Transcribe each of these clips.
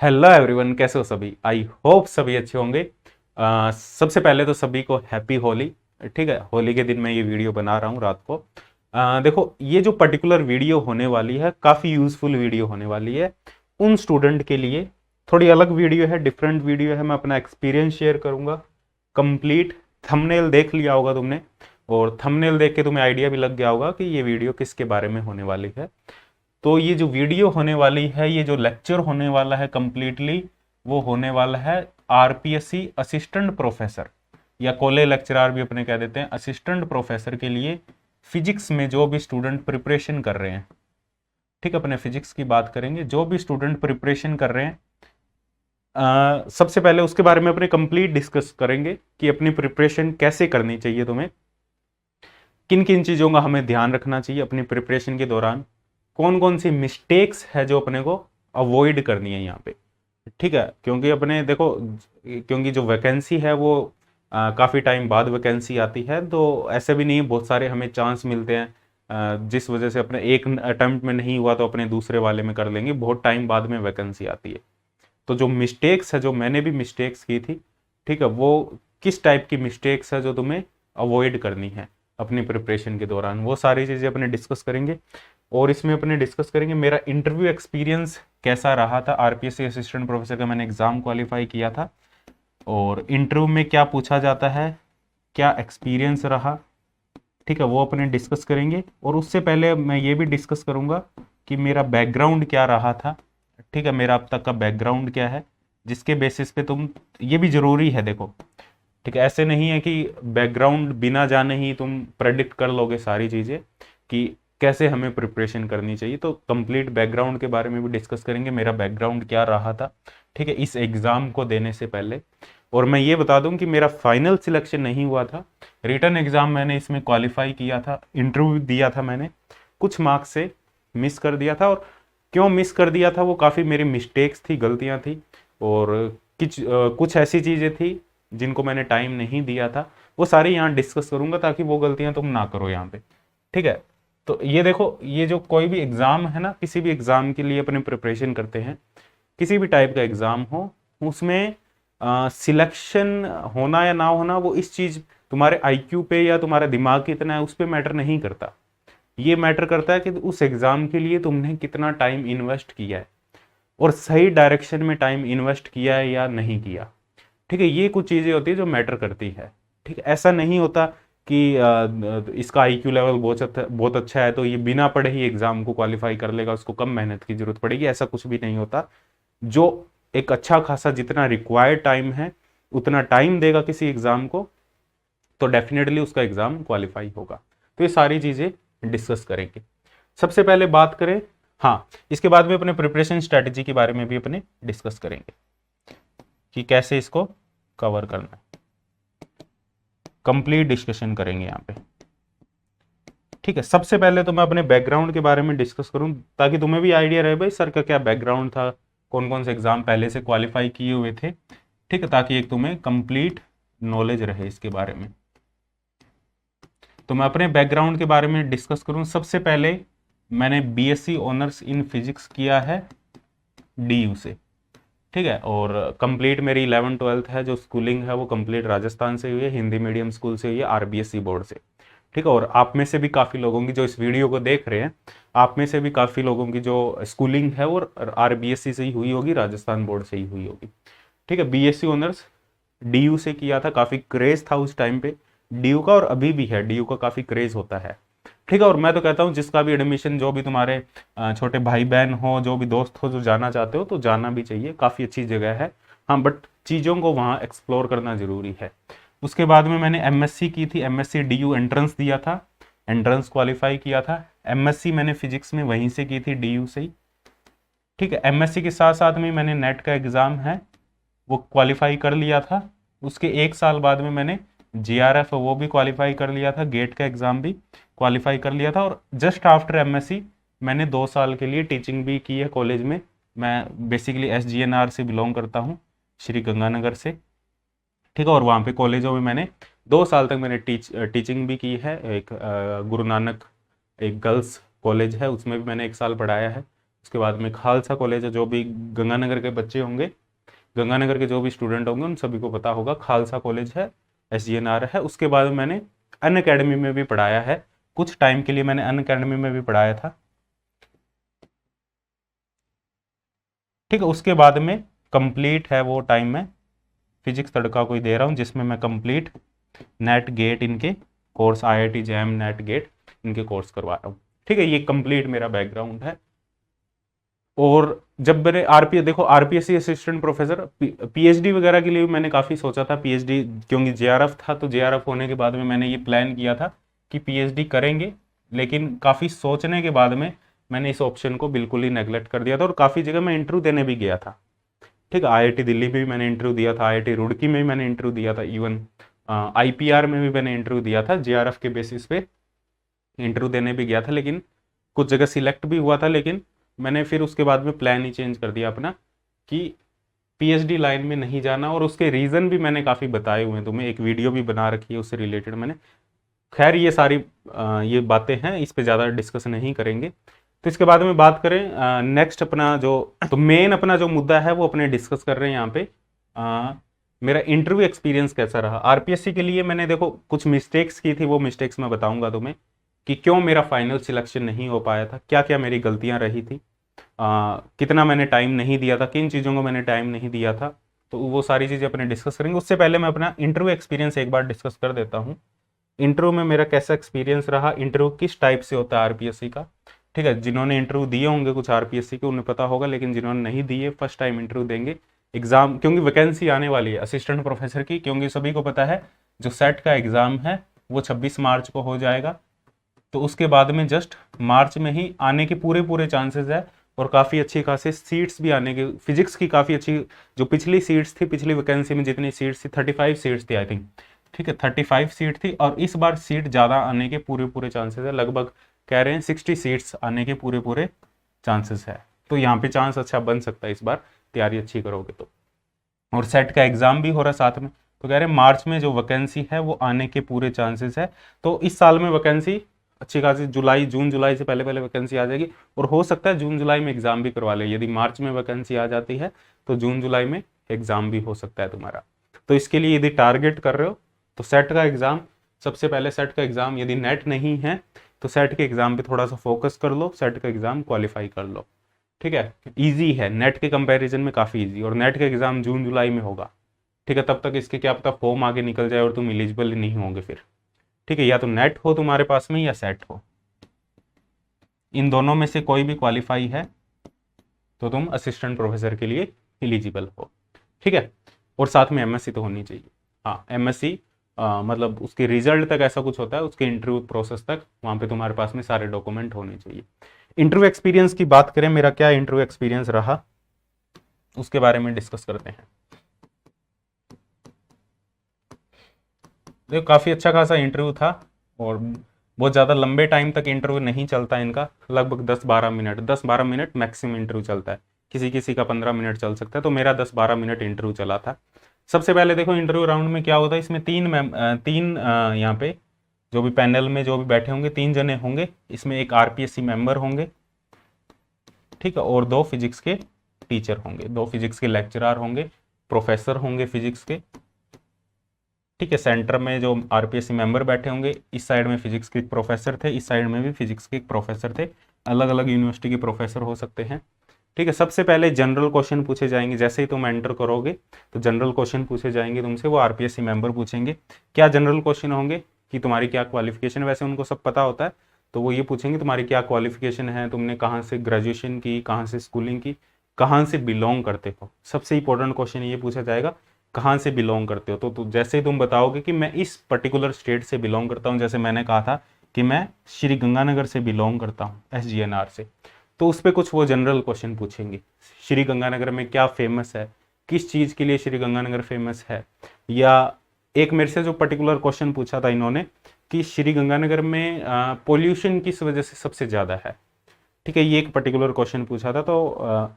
Hello everyone, कैसे हो सभी। आई होप सभी अच्छे होंगे। सबसे पहले तो सभी को हैप्पी होली। ठीक है, होली के दिन मैं ये वीडियो बना रहा हूँ रात को। देखो, ये जो पर्टिकुलर वीडियो होने वाली है काफ़ी यूज़फुल वीडियो होने वाली है उन स्टूडेंट के लिए। थोड़ी अलग वीडियो है, डिफरेंट वीडियो है। मैं अपना एक्सपीरियंस शेयर करूँगा कंप्लीट। थंबनेल देख लिया होगा तुमने, और थंबनेल देख के तुम्हें आइडिया भी लग गया होगा कि ये वीडियो किसके बारे में होने वाली है। तो ये जो वीडियो होने वाली है, ये जो लेक्चर होने वाला है कंप्लीटली, वो होने वाला है आरपीएससी असिस्टेंट प्रोफेसर, या कॉलेज लेक्चरर भी अपने कह देते हैं, असिस्टेंट प्रोफेसर के लिए फिजिक्स में जो भी स्टूडेंट प्रिपरेशन कर रहे हैं। ठीक है, अपने फिजिक्स की बात करेंगे। जो भी स्टूडेंट प्रिपरेशन कर रहे हैं, सबसे पहले उसके बारे में अपने कंप्लीट डिस्कस करेंगे कि अपनी प्रिपरेशन कैसे करनी चाहिए, तुम्हें किन किन चीज़ों का हमें ध्यान रखना चाहिए अपनी प्रिपरेशन के दौरान, कौन कौन सी मिस्टेक्स है जो अपने को अवॉइड करनी है यहाँ पे। ठीक है, क्योंकि अपने देखो, क्योंकि जो वैकेंसी है वो काफ़ी टाइम बाद वैकेंसी आती है, तो ऐसे भी नहीं, बहुत सारे हमें चांस मिलते हैं। जिस वजह से अपने एक अटेम्प्ट में नहीं हुआ तो अपने दूसरे वाले में कर लेंगे, बहुत टाइम बाद में वैकेंसी आती है। तो जो मिस्टेक्स है, जो मैंने भी मिस्टेक्स की थी, ठीक है, वो किस टाइप की मिस्टेक्स है जो तुम्हें अवॉइड करनी है अपनी प्रिपरेशन के दौरान, वो सारी चीज़ें अपने डिस्कस करेंगे। और इसमें अपने डिस्कस करेंगे मेरा इंटरव्यू एक्सपीरियंस कैसा रहा था। आरपीएससी असिस्टेंट प्रोफेसर का मैंने एग्ज़ाम क्वालिफाई किया था, और इंटरव्यू में क्या पूछा जाता है, क्या एक्सपीरियंस रहा। ठीक है, वो अपने डिस्कस करेंगे। और उससे पहले मैं ये भी डिस्कस करूँगा कि मेरा बैकग्राउंड क्या रहा था। ठीक है, मेरा अब तक का बैकग्राउंड क्या है, जिसके बेसिस पे तुम, ये भी ज़रूरी है देखो। ठीक है, ऐसे नहीं है कि बैकग्राउंड बिना जाने ही तुम प्रेडिक्ट कर लोगे सारी चीज़ें कि कैसे हमें प्रिपरेशन करनी चाहिए। तो कंप्लीट बैकग्राउंड के बारे में भी डिस्कस करेंगे, मेरा बैकग्राउंड क्या रहा था, ठीक है, इस एग्ज़ाम को देने से पहले। और मैं ये बता दूं कि मेरा फाइनल सिलेक्शन नहीं हुआ था, रिटर्न एग्ज़ाम मैंने इसमें क्वालिफाई किया था, इंटरव्यू दिया था मैंने, कुछ मार्क्स से मिस कर दिया था। और क्यों मिस कर दिया था, वो काफ़ी मेरी मिस्टेक्स थी, गलतियाँ थी, और कुछ ऐसी चीज़ें थी जिनको मैंने टाइम नहीं दिया था। वो सारी यहाँ डिस्कस करूंगा ताकि वो गलतियां तुम ना करो यहाँ पे। ठीक है, तो ये देखो, ये जो कोई भी एग्ज़ाम है ना, किसी भी एग्ज़ाम के लिए अपने प्रिपरेशन करते हैं, किसी भी टाइप का एग्ज़ाम हो, उसमें सिलेक्शन होना या ना होना, वो इस चीज़, तुम्हारे आईक्यू पे या तुम्हारा दिमाग कितना है उस पर मैटर नहीं करता। ये मैटर करता है कि उस एग्ज़ाम के लिए तुमने कितना टाइम इन्वेस्ट किया है, और सही डायरेक्शन में टाइम इन्वेस्ट किया है या नहीं किया। ठीक है, ये कुछ चीज़ें होती है जो मैटर करती है। ठीक है, ऐसा नहीं होता कि इसका आईक्यू लेवल बहुत अच्छा है तो ये बिना पढ़े ही एग्जाम को क्वालिफाई कर लेगा, उसको कम मेहनत की जरूरत पड़ेगी, ऐसा कुछ भी नहीं होता। जो एक अच्छा खासा जितना रिक्वायर्ड टाइम है उतना टाइम देगा किसी एग्जाम को, तो डेफिनेटली उसका एग्जाम क्वालिफाई होगा। तो ये सारी चीज़ें डिस्कस करेंगे। सबसे पहले बात करें, हाँ, इसके बाद में अपने प्रिपरेशन स्ट्रेटेजी के बारे में भी अपने डिस्कस करेंगे कि कैसे इसको कवर करना है, कंप्लीट डिस्कशन करेंगे यहाँ पे। ठीक है, सबसे पहले तो मैं अपने बैकग्राउंड के बारे में डिस्कस करूं ताकि तुम्हें भी आइडिया रहे भाई सर का क्या बैकग्राउंड था, कौन कौन से एग्जाम पहले से क्वालिफाई किए हुए थे। ठीक है, ताकि एक तुम्हें कंप्लीट नॉलेज रहे इसके बारे में। तो मैं अपने बैकग्राउंड के बारे में डिस्कस करूं। सबसे पहले मैंने बीएससी ऑनर्स इन फिजिक्स किया है डीयू से। ठीक है, और कंप्लीट मेरी 11th-12th है जो स्कूलिंग है वो कंप्लीट राजस्थान से हुई है, हिंदी मीडियम स्कूल से हुई है, आरबीएससी बोर्ड से। ठीक है, और आप में से भी काफ़ी लोगों की जो इस वीडियो को देख रहे हैं, आप में से भी काफ़ी लोगों की जो स्कूलिंग है वो आरबीएससी से ही हुई होगी, राजस्थान बोर्ड से ही हुई होगी। ठीक है, बीएससी ऑनर्स डीयू से किया था, काफ़ी क्रेज था उस टाइम पे डीयू का, और अभी भी है, डीयू का काफ़ी क्रेज होता है। ठीक है, और मैं तो कहता हूँ जिसका भी एडमिशन, जो भी तुम्हारे छोटे भाई बहन हो, जो भी दोस्त हो, जो जाना चाहते हो तो जाना भी चाहिए, काफ़ी अच्छी जगह है। हाँ, बट चीज़ों को वहाँ एक्सप्लोर करना ज़रूरी है। उसके बाद में मैंने एमएससी की थी, एमएससी डीयू एंट्रेंस दिया था, एंट्रेंस क्वालिफाई किया था। एमएससी मैंने फिजिक्स में वहीं से की थी, डीयू से ही। ठीक है, एमएससी के साथ साथ में मैंने नेट का एग्ज़ाम है वो क्वालिफाई कर लिया था। उसके एक साल बाद में मैंने जीआरएफ वो भी क्वालिफाई कर लिया था, गेट का एग्ज़ाम भी क्वालिफाई कर लिया था। और जस्ट आफ्टर एमएससी मैंने 2 साल के लिए टीचिंग भी की है कॉलेज में। मैं बेसिकली एसजीएनआर से बिलोंग करता हूँ, श्री गंगानगर से। ठीक है, और वहाँ पे कॉलेजों में मैंने 2 साल तक मैंने टीचिंग भी की है। एक गुरु नानक एक गर्ल्स कॉलेज है, उसमें भी मैंने 1 साल पढ़ाया है। उसके बाद में खालसा कॉलेज है, जो भी गंगानगर के बच्चे होंगे, गंगानगर के जो भी स्टूडेंट होंगे उन सभी को पता होगा खालसा कॉलेज है, SGNR है। उसके बाद मैंने अन अकेडमी में भी पढ़ाया है, कुछ टाइम के लिए मैंने अन अकेडमी में भी पढ़ाया था। ठीक है, उसके बाद में कंप्लीट है वो टाइम में फिजिक्स तड़का कोई दे रहा हूँ, जिसमें मैं कंप्लीट नेट गेट इनके course, IIT JAM NET GATE इनके कोर्स करवा रहा हूँ। ठीक है, ये कंप्लीट मेरा बैकग्राउंड है। और जब मैंने आरपीएस, देखो आरपीएससी असिस्टेंट प्रोफेसर, PhD वगैरह के लिए भी मैंने काफ़ी सोचा था, PhD क्योंकि JRF था, तो JRF होने के बाद में मैंने ये प्लान किया था कि PhD करेंगे, लेकिन काफ़ी सोचने के बाद में मैंने इस ऑप्शन को बिल्कुल ही नेगलेक्ट कर दिया था। और काफ़ी जगह मैं इंटरव्यू देने भी गया था। ठीक है, IIT दिल्ली में भी मैंने इंटरव्यू दिया था, IIT रुड़की में भी मैंने इंटरव्यू दिया था, इवन IPR में भी मैंने इंटरव्यू दिया था, JRF के बेसिस पे इंटरव्यू देने भी गया था, लेकिन कुछ जगह सिलेक्ट भी हुआ था। लेकिन मैंने फिर उसके बाद में प्लान ही चेंज कर दिया अपना कि PhD लाइन में नहीं जाना, और उसके रीज़न भी मैंने काफ़ी बताए हुए हैं, तुम्हें एक वीडियो भी बना रखी है उससे रिलेटेड मैंने। खैर ये सारी ये बातें हैं, इस पे ज़्यादा डिस्कस नहीं करेंगे। तो इसके बाद में बात करें नेक्स्ट अपना जो, तो मेन अपना जो मुद्दा है वो अपने डिस्कस कर रहे हैं यहाँ पे। मेरा इंटरव्यू एक्सपीरियंस कैसा रहा RPSC के लिए। मैंने देखो कुछ मिस्टेक्स की थी, वो मिस्टेक्स मैं बताऊंगा तुम्हें कि क्यों मेरा फाइनल सिलेक्शन नहीं हो पाया था, क्या क्या मेरी गलतियां रही थी, कितना मैंने टाइम नहीं दिया था, किन चीज़ों को मैंने टाइम नहीं दिया था। तो वो सारी चीज़ें अपने डिस्कस करेंगे। उससे पहले मैं अपना इंटरव्यू एक्सपीरियंस एक बार डिस्कस कर देता हूँ। इंटरव्यू में मेरा कैसा एक्सपीरियंस रहा, इंटरव्यू किस टाइप से होता है RPSC का। ठीक है, जिन्होंने इंटरव्यू दिए होंगे कुछ RPSC के उन्हें पता होगा, लेकिन जिन्होंने नहीं दिए, फर्स्ट टाइम इंटरव्यू देंगे एग्जाम, क्योंकि वैकेंसी आने वाली है असिस्टेंट प्रोफेसर की, क्योंकि सभी को पता है जो सेट का एग्जाम है वो 26 मार्च को हो जाएगा। तो उसके बाद में जस्ट मार्च में ही आने के पूरे पूरे चांसेस है, और काफ़ी अच्छी खासी सीट्स भी आने के, फिजिक्स की काफ़ी अच्छी, जो पिछली सीट्स थी, पिछली वैकेंसी में जितनी सीट्स थी 35 सीट्स थी आई थिंक। ठीक है, 35 सीट थी, और इस बार सीट ज़्यादा आने के पूरे पूरे चांसेस है, लगभग कह रहे हैं 60 सीट्स आने के पूरे पूरे चांसेस है। तो यहाँ पे चांस अच्छा बन सकता है इस बार, तैयारी अच्छी करोगे तो। और सेट का एग्जाम भी हो रहा है साथ में, तो कह रहे हैं मार्च में जो वैकेंसी है वो आने के पूरे चांसेस है। तो इस साल में वैकेंसी अच्छी खासी जून जुलाई से पहले पहले वैकेंसी आ जाएगी, और हो सकता है जून जुलाई में एग्जाम भी करवा ले। यदि मार्च में वैकेंसी आ जाती है तो जून जुलाई में एग्जाम भी हो सकता है तुम्हारा। तो इसके लिए यदि टारगेट कर रहे हो तो सेट का एग्जाम, सबसे पहले सेट का एग्जाम, यदि नेट नहीं है तो सेट के एग्जाम पे थोड़ा सा फोकस कर लो, सेट का एग्जाम क्वालिफाई कर लो। ठीक है, इजी है नेट के कंपैरिजन में, काफ़ी इजी, और नेट का एग्जाम जून जुलाई में होगा। ठीक है, तब तक इसके क्या पता फॉर्म आगे निकल जाए और तुम एलिजिबल नहीं होंगे फिर। ठीक है, या तो नेट हो तुम्हारे पास में या सेट हो, इन दोनों में से कोई भी क्वालिफाई है तो तुम असिस्टेंट प्रोफेसर के लिए एलिजिबल हो। ठीक है, और साथ में MSc तो होनी चाहिए। हाँ, MSc मतलब उसके रिजल्ट तक ऐसा कुछ होता है, उसके इंटरव्यू प्रोसेस तक वहाँ पे तुम्हारे पास में सारे डॉक्यूमेंट होने चाहिए। इंटरव्यू एक्सपीरियंस की बात करें, मेरा क्या इंटरव्यू एक्सपीरियंस रहा उसके बारे में डिस्कस करते हैं। देखो काफ़ी अच्छा खासा इंटरव्यू था, और बहुत ज़्यादा लंबे टाइम तक इंटरव्यू नहीं चलता इनका, लगभग 10-12 मिनट मैक्सिमम इंटरव्यू चलता है, किसी किसी का 15 मिनट चल सकता है। तो मेरा 10-12 मिनट इंटरव्यू चला था। सबसे पहले देखो इंटरव्यू राउंड में क्या होता है, इसमें तीन यहाँ पे जो भी पैनल में जो भी बैठे होंगे 3 जने होंगे, इसमें एक RPSC मेंबर होंगे, ठीक है, और 2 फिजिक्स के टीचर होंगे, 2 फिजिक्स के लेक्चरर होंगे, प्रोफेसर होंगे फिजिक्स के। ठीक है, सेंटर में जो RPSC मेंबर बैठे होंगे, इस साइड में फिजिक्स के एक प्रोफेसर थे, इस साइड में भी फिजिक्स के एक प्रोफेसर थे, अलग अलग यूनिवर्सिटी के प्रोफेसर हो सकते हैं। ठीक है, सबसे पहले जनरल क्वेश्चन पूछे जाएंगे, जैसे ही तुम एंटर करोगे तो जनरल क्वेश्चन पूछे जाएंगे तुमसे, वो RPSC मेंबर पूछेंगे। क्या जनरल क्वेश्चन होंगे कि तुम्हारी क्या क्वालिफिकेशन है, वैसे उनको सब पता होता है, तो वो ये पूछेंगे तुम्हारी क्या क्वालिफिकेशन है, तुमने कहाँ से ग्रेजुएशन की, कहाँ से स्कूलिंग की, कहाँ से बिलोंग करते हो। सबसे इंपॉर्टेंट क्वेश्चन ये पूछा जाएगा, कहाँ से बिलोंग करते हो। तो जैसे ही तुम बताओगे कि मैं इस पर्टिकुलर स्टेट से बिलोंग करता हूँ, जैसे मैंने कहा था कि मैं श्री गंगानगर से बिलोंग करता हूँ, SGNR से, तो उस पर कुछ वो जनरल क्वेश्चन पूछेंगे। श्री गंगानगर में क्या फेमस है, किस चीज़ के लिए श्री गंगानगर फेमस है, या एक मेरे से जो पर्टिकुलर क्वेश्चन पूछा था इन्होंने कि श्री गंगानगर में पोल्यूशन किस वजह से सबसे ज़्यादा है। ठीक है, ये एक पर्टिकुलर क्वेश्चन पूछा था। तो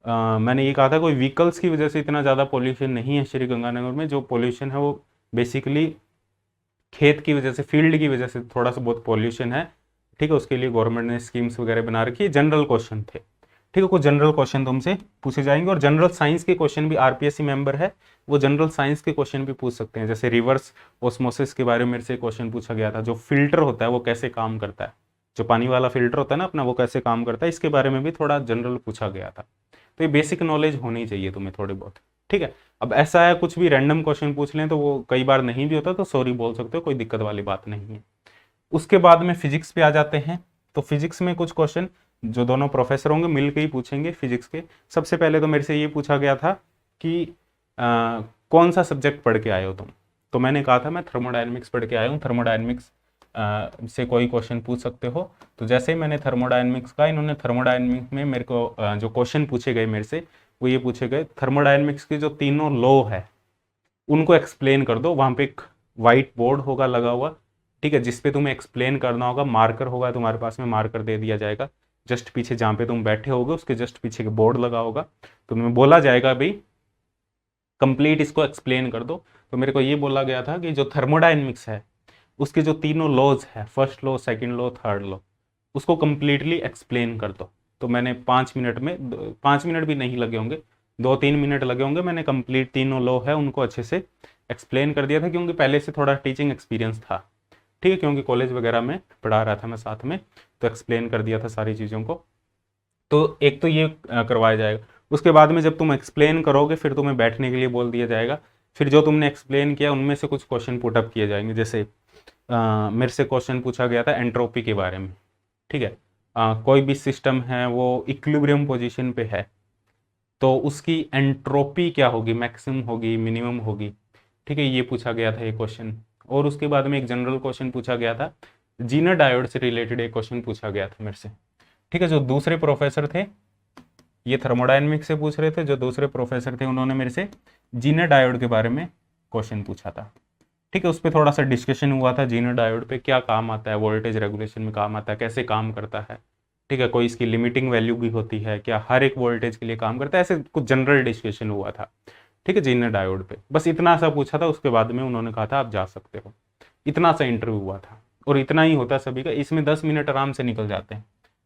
मैंने ये कहा था कोई व्हीकल्स की वजह से इतना ज़्यादा पोल्यूशन नहीं है श्री गंगानगर में, जो पोल्यूशन है वो बेसिकली खेत की वजह से, फील्ड की वजह से थोड़ा सा बहुत पोल्यूशन है। ठीक है, उसके लिए गवर्नमेंट ने स्कीम्स वगैरह बना रखी है, जनरल क्वेश्चन थे। ठीक है, कुछ जनरल क्वेश्चन तुमसे पूछे जाएंगे, और जनरल साइंस के क्वेश्चन भी, आरपीएससी मेंबर है वो जनरल साइंस के क्वेश्चन भी पूछ सकते हैं। जैसे रिवर्स ऑस्मोसिस के बारे में मेरे से क्वेश्चन पूछा गया था, जो फिल्टर होता है वो कैसे काम करता है, जो पानी वाला फिल्टर होता है ना अपना, वो कैसे काम करता है, इसके बारे में भी थोड़ा जनरल पूछा गया था। तो ये बेसिक नॉलेज होनी चाहिए तुम्हें थोड़ी बहुत, ठीक है। अब ऐसा है कुछ भी रैंडम क्वेश्चन पूछ लें तो वो कई बार नहीं भी होता, तो सॉरी बोल सकते हो, कोई दिक्कत वाली बात नहीं है। उसके बाद में फिजिक्स पे आ जाते हैं। तो फिजिक्स में कुछ क्वेश्चन जो दोनों प्रोफेसर होंगे मिलकर ही पूछेंगे फिजिक्स के। सबसे पहले तो मेरे से ये पूछा गया था कि कौन सा सब्जेक्ट पढ़ के आए हो तुम। तो मैंने कहा था मैं थर्मोडायनेमिक्स पढ़ के आया हूँ, थर्मोडायनेमिक्स से कोई क्वेश्चन पूछ सकते हो। तो जैसे ही मैंने थर्मोडायनेमिक्स का, इन्होंने थर्मोडायनेमिक्स में मेरे को जो क्वेश्चन पूछे गए मेरे से वो ये पूछे गए, थर्मोडायनेमिक्स के जो तीनों लॉ है उनको एक्सप्लेन कर दो। वहां पे एक व्हाइट बोर्ड होगा लगा हुआ, ठीक है, जिसपे तुम्हें एक्सप्लेन करना होगा। मार्कर होगा तुम्हारे पास में, मार्कर दे दिया जाएगा जस्ट पीछे जहाँ पे तुम बैठे होगे उसके जस्ट पीछे के बोर्ड लगा होगा। तो तुम्हें बोला जाएगा भाई कंप्लीट इसको एक्सप्लेन कर दो। तो मेरे को ये बोला गया था कि जो थर्मोडायनेमिक्स है उसके जो तीनों लॉज है, first law, second law, third law, उसको कंप्लीटली एक्सप्लेन कर दो। तो मैंने 5 मिनट में, 5 मिनट भी नहीं लगे होंगे, 2-3 मिनट लगे होंगे, मैंने कंप्लीट तीनों लॉ है उनको अच्छे से एक्सप्लेन कर दिया था, क्योंकि पहले से थोड़ा टीचिंग एक्सपीरियंस था, ठीक है, क्योंकि कॉलेज वगैरह में पढ़ा रहा था मैं साथ में, तो एक्सप्लेन कर दिया था सारी चीज़ों को। तो एक तो ये करवाया जाएगा। उसके बाद में जब तुम एक्सप्लेन करोगे फिर तुम्हें बैठने के लिए बोल दिया जाएगा। फिर जो तुमने एक्सप्लेन किया उनमें से कुछ क्वेश्चन पुटअप किए जाएंगे। जैसे मेरे से क्वेश्चन पूछा गया था एंट्रोपी के बारे में, ठीक है। कोई भी सिस्टम है वो इक्विलिब्रियम पोजीशन पे है तो उसकी एंट्रोपी क्या होगी, मैक्सिमम होगी, मिनिमम होगी, ठीक है, ये पूछा गया था ये क्वेश्चन। और उसके बाद में एक जनरल क्वेश्चन पूछा गया था, जीनर डायोड से रिलेटेड एक क्वेश्चन पूछा गया था मेरे से, ठीक है। जो दूसरे प्रोफेसर थे ये थर्मोडायनेमिक्स से पूछ रहे थे, जो दूसरे प्रोफेसर थे उन्होंने मेरे से जीनर डायोड के बारे में क्वेश्चन पूछा था, ठीक है। उस पर थोड़ा सा डिस्कशन हुआ था, जीनर डायोड पे क्या काम आता है, वोल्टेज रेगुलेशन में काम आता है, कैसे काम करता है, ठीक है, कोई इसकी लिमिटिंग वैल्यू भी होती है क्या, हर एक वोल्टेज के लिए काम करता है, ऐसे कुछ जनरल डिस्कशन हुआ था, ठीक है, जीनर डायोड पे। बस इतना सा पूछा था, उसके बाद में उन्होंने कहा था आप जा सकते हो। इतना सा इंटरव्यू हुआ था और इतना ही होता सभी का। इसमें 10 मिनट आराम से निकल जाते हैं,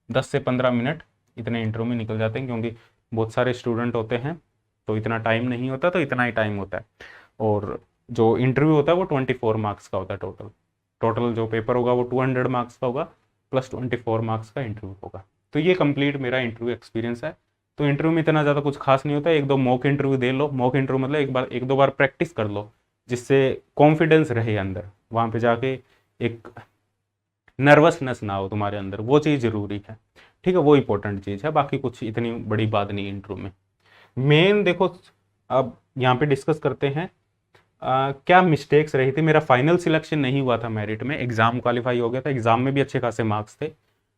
10 से 15 मिनट इतने इंटरव्यू में निकल जाते हैं, क्योंकि बहुत सारे स्टूडेंट होते हैं तो इतना टाइम नहीं होता, तो इतना ही टाइम होता है। और जो इंटरव्यू होता है वो 24 मार्क्स का होता है टोटल। टोटल जो पेपर होगा वो 200 मार्क्स का होगा प्लस 24 मार्क्स का इंटरव्यू होगा। तो ये कंप्लीट मेरा इंटरव्यू एक्सपीरियंस है। तो इंटरव्यू में इतना ज़्यादा कुछ खास नहीं होता, एक दो मॉक इंटरव्यू दे लो। मॉक इंटरव्यू मतलब एक दो बार प्रैक्टिस कर लो, जिससे कॉन्फिडेंस रहे अंदर, वहाँ पे जाके एक नर्वसनेस ना हो तुम्हारे अंदर, वो चीज़ ज़रूरी है, ठीक है, वो इंपॉर्टेंट चीज़ है। बाकी कुछ इतनी बड़ी बात नहीं इंटरव्यू में। मेन देखो अब यहाँ पे डिस्कस करते हैं क्या मिस्टेक्स रही थी। मेरा फाइनल सिलेक्शन नहीं हुआ था मेरिट में, एग्जाम क्वालिफाई हो गया था, एग्जाम में भी अच्छे खासे मार्क्स थे,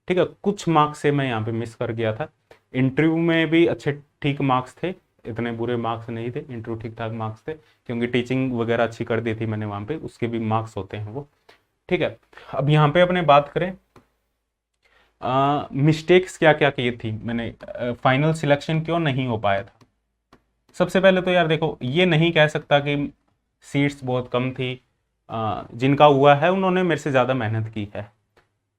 ठीक है। कुछ मार्क्स से मैं यहाँ पे मिस कर गया था। इंटरव्यू में भी अच्छे ठीक मार्क्स थे, इतने बुरे मार्क्स नहीं थे, इंटरव्यू ठीक ठाक मार्क्स थे, क्योंकि टीचिंग वगैरह अच्छी कर दी थी मैंने वहाँ पे, उसके भी मार्क्स होते हैं वो, ठीक है। अब यहाँ पे अपने बात करें मिस्टेक्स क्या क्या की थी मैंने, फाइनल सिलेक्शन क्यों नहीं हो पाया था। सबसे पहले तो यार देखो, ये नहीं कह सकता कि सीट्स बहुत कम थी, जिनका हुआ है उन्होंने मेरे से ज़्यादा मेहनत की है,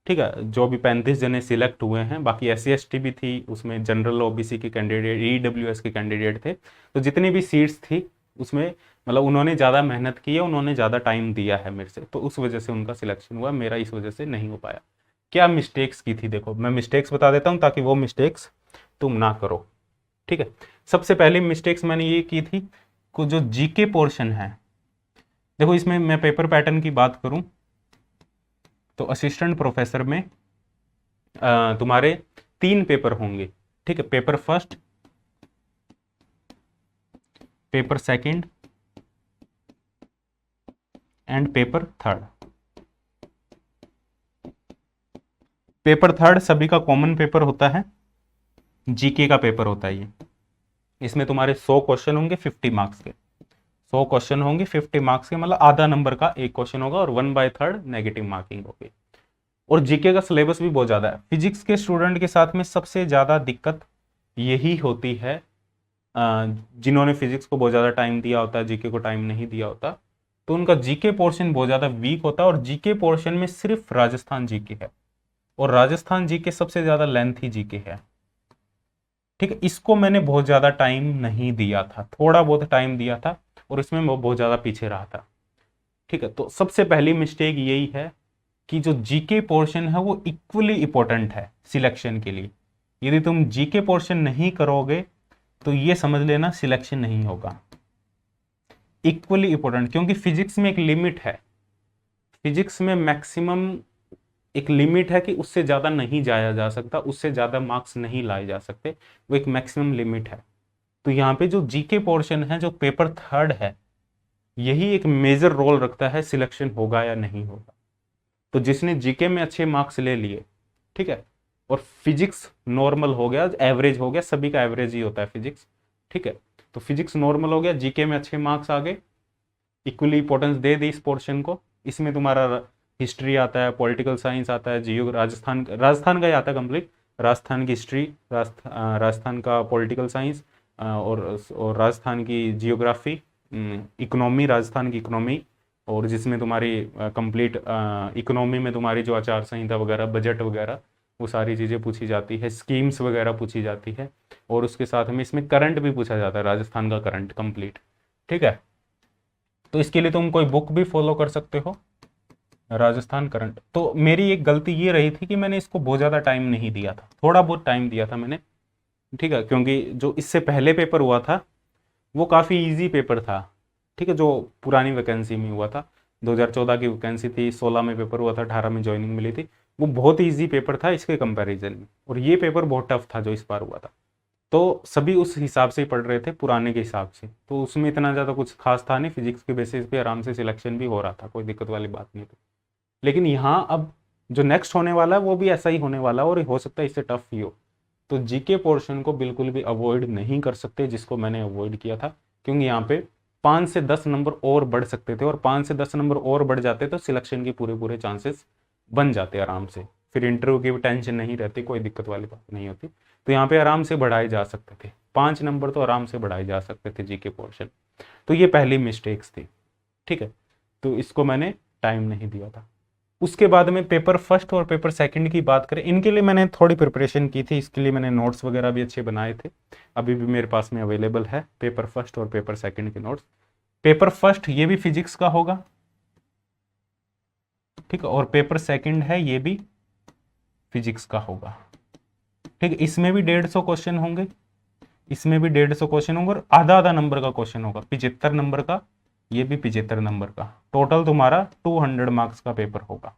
ठीक है। जो भी 35 जने सिलेक्ट हुए हैं, बाकी SC ST भी थी उसमें, जनरल OBC के कैंडिडेट, EWS के कैंडिडेट थे, तो जितनी भी सीट्स थी उसमें मतलब उन्होंने ज़्यादा मेहनत की है, उन्होंने ज़्यादा टाइम दिया है मेरे से, तो उस वजह से उनका सिलेक्शन हुआ, मेरा इस वजह से नहीं हो पाया। क्या मिस्टेक्स की थी, देखो मैं मिस्टेक्स बता देता हूँ ताकि वो मिस्टेक्स तुम ना करो, ठीक है। सबसे पहली मिस्टेक्स मैंने ये की थी, कुछ जो GK पोर्शन है, देखो इसमें मैं पेपर पैटर्न की बात करूं तो असिस्टेंट प्रोफेसर में तुम्हारे 3 पेपर होंगे, ठीक है। Paper first, paper second and paper third. Paper third सभी का कॉमन पेपर होता है, GK का पेपर होता है ये। इसमें तुम्हारे 100 क्वेश्चन होंगे 50 मार्क्स के, 100 क्वेश्चन होंगे 50 मार्क्स के, मतलब आधा नंबर का एक क्वेश्चन होगा और 1/3 नेगेटिव मार्किंग होगी। और GK का सिलेबस भी बहुत ज़्यादा है। फिजिक्स के स्टूडेंट के साथ में सबसे ज़्यादा दिक्कत यही होती है, जिन्होंने फिजिक्स को बहुत ज़्यादा टाइम दिया होता है, GK को टाइम नहीं दिया होता, तो उनका GK पोर्शन बहुत ज़्यादा वीक होता है। और GK पोर्शन में सिर्फ राजस्थान GK है, और राजस्थान GK सबसे ज़्यादा लेंथी GK है, ठीक है, इसको मैंने बहुत ज़्यादा टाइम नहीं दिया था, थोड़ा बहुत टाइम दिया था और इसमें मैं बहुत ज़्यादा पीछे रहा था। ठीक है, तो सबसे पहली मिस्टेक यही है कि जो जीके पोर्शन है वो इक्वली इंपॉर्टेंट है सिलेक्शन के लिए। यदि तुम जीके पोर्शन नहीं करोगे तो ये समझ लेना सिलेक्शन नहीं होगा। इक्वली इंपॉर्टेंट, क्योंकि फिजिक्स में एक लिमिट है, फिजिक्स में मैक्सिमम एक लिमिट है कि उससे ज़्यादा नहीं जाया जा सकता, उससे ज़्यादा मार्क्स नहीं लाए जा सकते, वो एक मैक्सिमम लिमिट है। तो यहाँ पे जो जीके पोर्शन है, जो पेपर थर्ड है, यही एक मेजर रोल रखता है सिलेक्शन होगा या नहीं होगा। तो जिसने जीके में अच्छे मार्क्स ले लिए, ठीक है, और फिजिक्स नॉर्मल हो गया, एवरेज हो गया, सभी का एवरेज ही होता है फिजिक्स, ठीक है, तो फिजिक्स नॉर्मल हो गया, जीके में अच्छे मार्क्स आ गए, इक्वली इंपॉर्टेंस दे दी इस पोर्शन को। इसमें तुम्हारा हिस्ट्री आता है, पॉलिटिकल साइंस आता है, जियो राजस्थान राजस्थान का ही आता है कंप्लीट, राजस्थान की हिस्ट्री, राजस्थान का पॉलिटिकल साइंस, और राजस्थान की जियोग्राफी, इकोनॉमी, राजस्थान की इकोनॉमी, और जिसमें तुम्हारी कंप्लीट इकोनॉमी में तुम्हारी जो आचार संहिता वगैरह, बजट वगैरह, वो सारी चीज़ें पूछी जाती है, स्कीम्स वगैरह पूछी जाती है, और उसके साथ में इसमें करंट भी पूछा जाता है, राजस्थान का करंट कंप्लीट। ठीक है, तो इसके लिए तुम कोई बुक भी फॉलो कर सकते हो, राजस्थान करंट। तो मेरी एक गलती ये रही थी कि मैंने इसको बहुत ज़्यादा टाइम नहीं दिया था, थोड़ा बहुत टाइम दिया था मैंने। ठीक है, क्योंकि जो इससे पहले पेपर हुआ था वो काफ़ी इजी पेपर था। ठीक है, जो पुरानी वैकेंसी में हुआ था, 2014 की वैकेंसी थी, 16 में पेपर हुआ था, 18 में ज्वाइनिंग मिली थी, वो बहुत इजी पेपर था इसके कंपैरिजन में, और ये पेपर बहुत टफ था जो इस बार हुआ था। तो सभी उस हिसाब से ही पढ़ रहे थे, पुराने के हिसाब से, तो उसमें इतना ज़्यादा कुछ खास था नहीं, फिजिक्स के बेसिस पे आराम से सिलेक्शन भी हो रहा था, कोई दिक्कत वाली बात नहीं थी। लेकिन यहाँ अब जो नेक्स्ट होने वाला है वो भी ऐसा ही होने वाला है, और हो सकता है इससे टफ ही हो। तो जीके पोर्शन को बिल्कुल भी अवॉइड नहीं कर सकते, जिसको मैंने अवॉइड किया था, क्योंकि यहाँ पे 5 से 10 नंबर और बढ़ सकते थे, और 5 से 10 नंबर और बढ़ जाते तो सिलेक्शन के पूरे पूरे चांसेस बन जाते आराम से, फिर इंटरव्यू की भी टेंशन नहीं रहती, कोई दिक्कत वाली बात नहीं होती। तो यहाँ पे आराम से बढ़ाए जा सकते थे, 5 नंबर तो आराम से बढ़ाए जा सकते थे जीके पोर्शन। तो ये पहली मिस्टेक्स थी। ठीक है, तो इसको मैंने टाइम नहीं दिया था। उसके बाद में पेपर फर्स्ट और पेपर सेकंड की बात करें, इनके लिए मैंने थोड़ी प्रिपरेशन की थी, इसके लिए मैंने नोट्स वगैरह भी अच्छे बनाए थे, अभी भी मेरे पास में अवेलेबल है पेपर फर्स्ट और पेपर सेकंड के नोट्स। पेपर फर्स्ट ये भी फिजिक्स का होगा, ठीक है, और पेपर सेकंड है ये भी फिजिक्स का होगा। ठीक है, इसमें भी 150 क्वेश्चन होंगे, इसमें भी 150 क्वेश्चन होंगे, और आधा आधा नंबर का क्वेश्चन होगा, 75 नंबर का, ये भी 75 नंबर का, टोटल तुम्हारा 200 मार्क्स का पेपर होगा।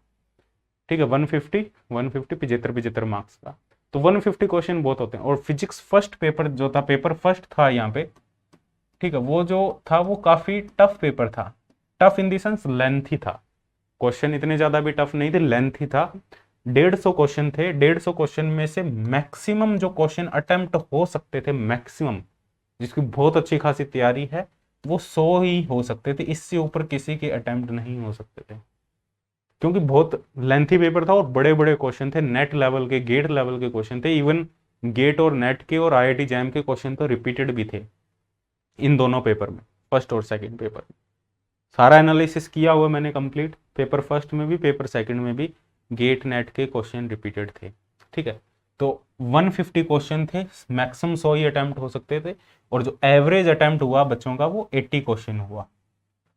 ठीक है, 150 150 75 75 मार्क्स का, तो 150 क्वेश्चन बहुत होते हैं। और फिजिक्स फर्स्ट पेपर जो था, पेपर फर्स्ट था यहाँ पे, ठीक है, वो जो था वो काफी टफ पेपर था, tough in the sense lengthy था, क्वेश्चन इतने ज्यादा भी टफ नहीं थे, लेंथी था। 150 क्वेश्चन थे, 150 क्वेश्चन में से मैक्सिमम जो क्वेश्चन अटेम्प्ट हो सकते थे, मैक्सिमम जिसकी बहुत अच्छी खासी तैयारी है, वो 100 ही हो सकते थे, इससे ऊपर किसी के अटेम्प्ट नहीं हो सकते थे, क्योंकि बहुत लेंथी पेपर था और बड़े बड़े क्वेश्चन थे, नेट लेवल के, गेट लेवल के क्वेश्चन थे, इवन गेट और नेट के और आईआईटी जैम के क्वेश्चन तो रिपीटेड भी थे इन दोनों पेपर में, फर्स्ट और सेकंड पेपर में। सारा एनालिसिस किया हुआ मैंने कंप्लीट, पेपर फर्स्ट में भी पेपर सेकंड में भी गेट नेट के क्वेश्चन रिपीटेड थे। ठीक है, तो 150 क्वेश्चन थे, मैक्सिमम 100 ही अटेम्प्ट हो सकते थे, और जो एवरेज अटेम्प्ट हुआ बच्चों का वो 80 क्वेश्चन हुआ,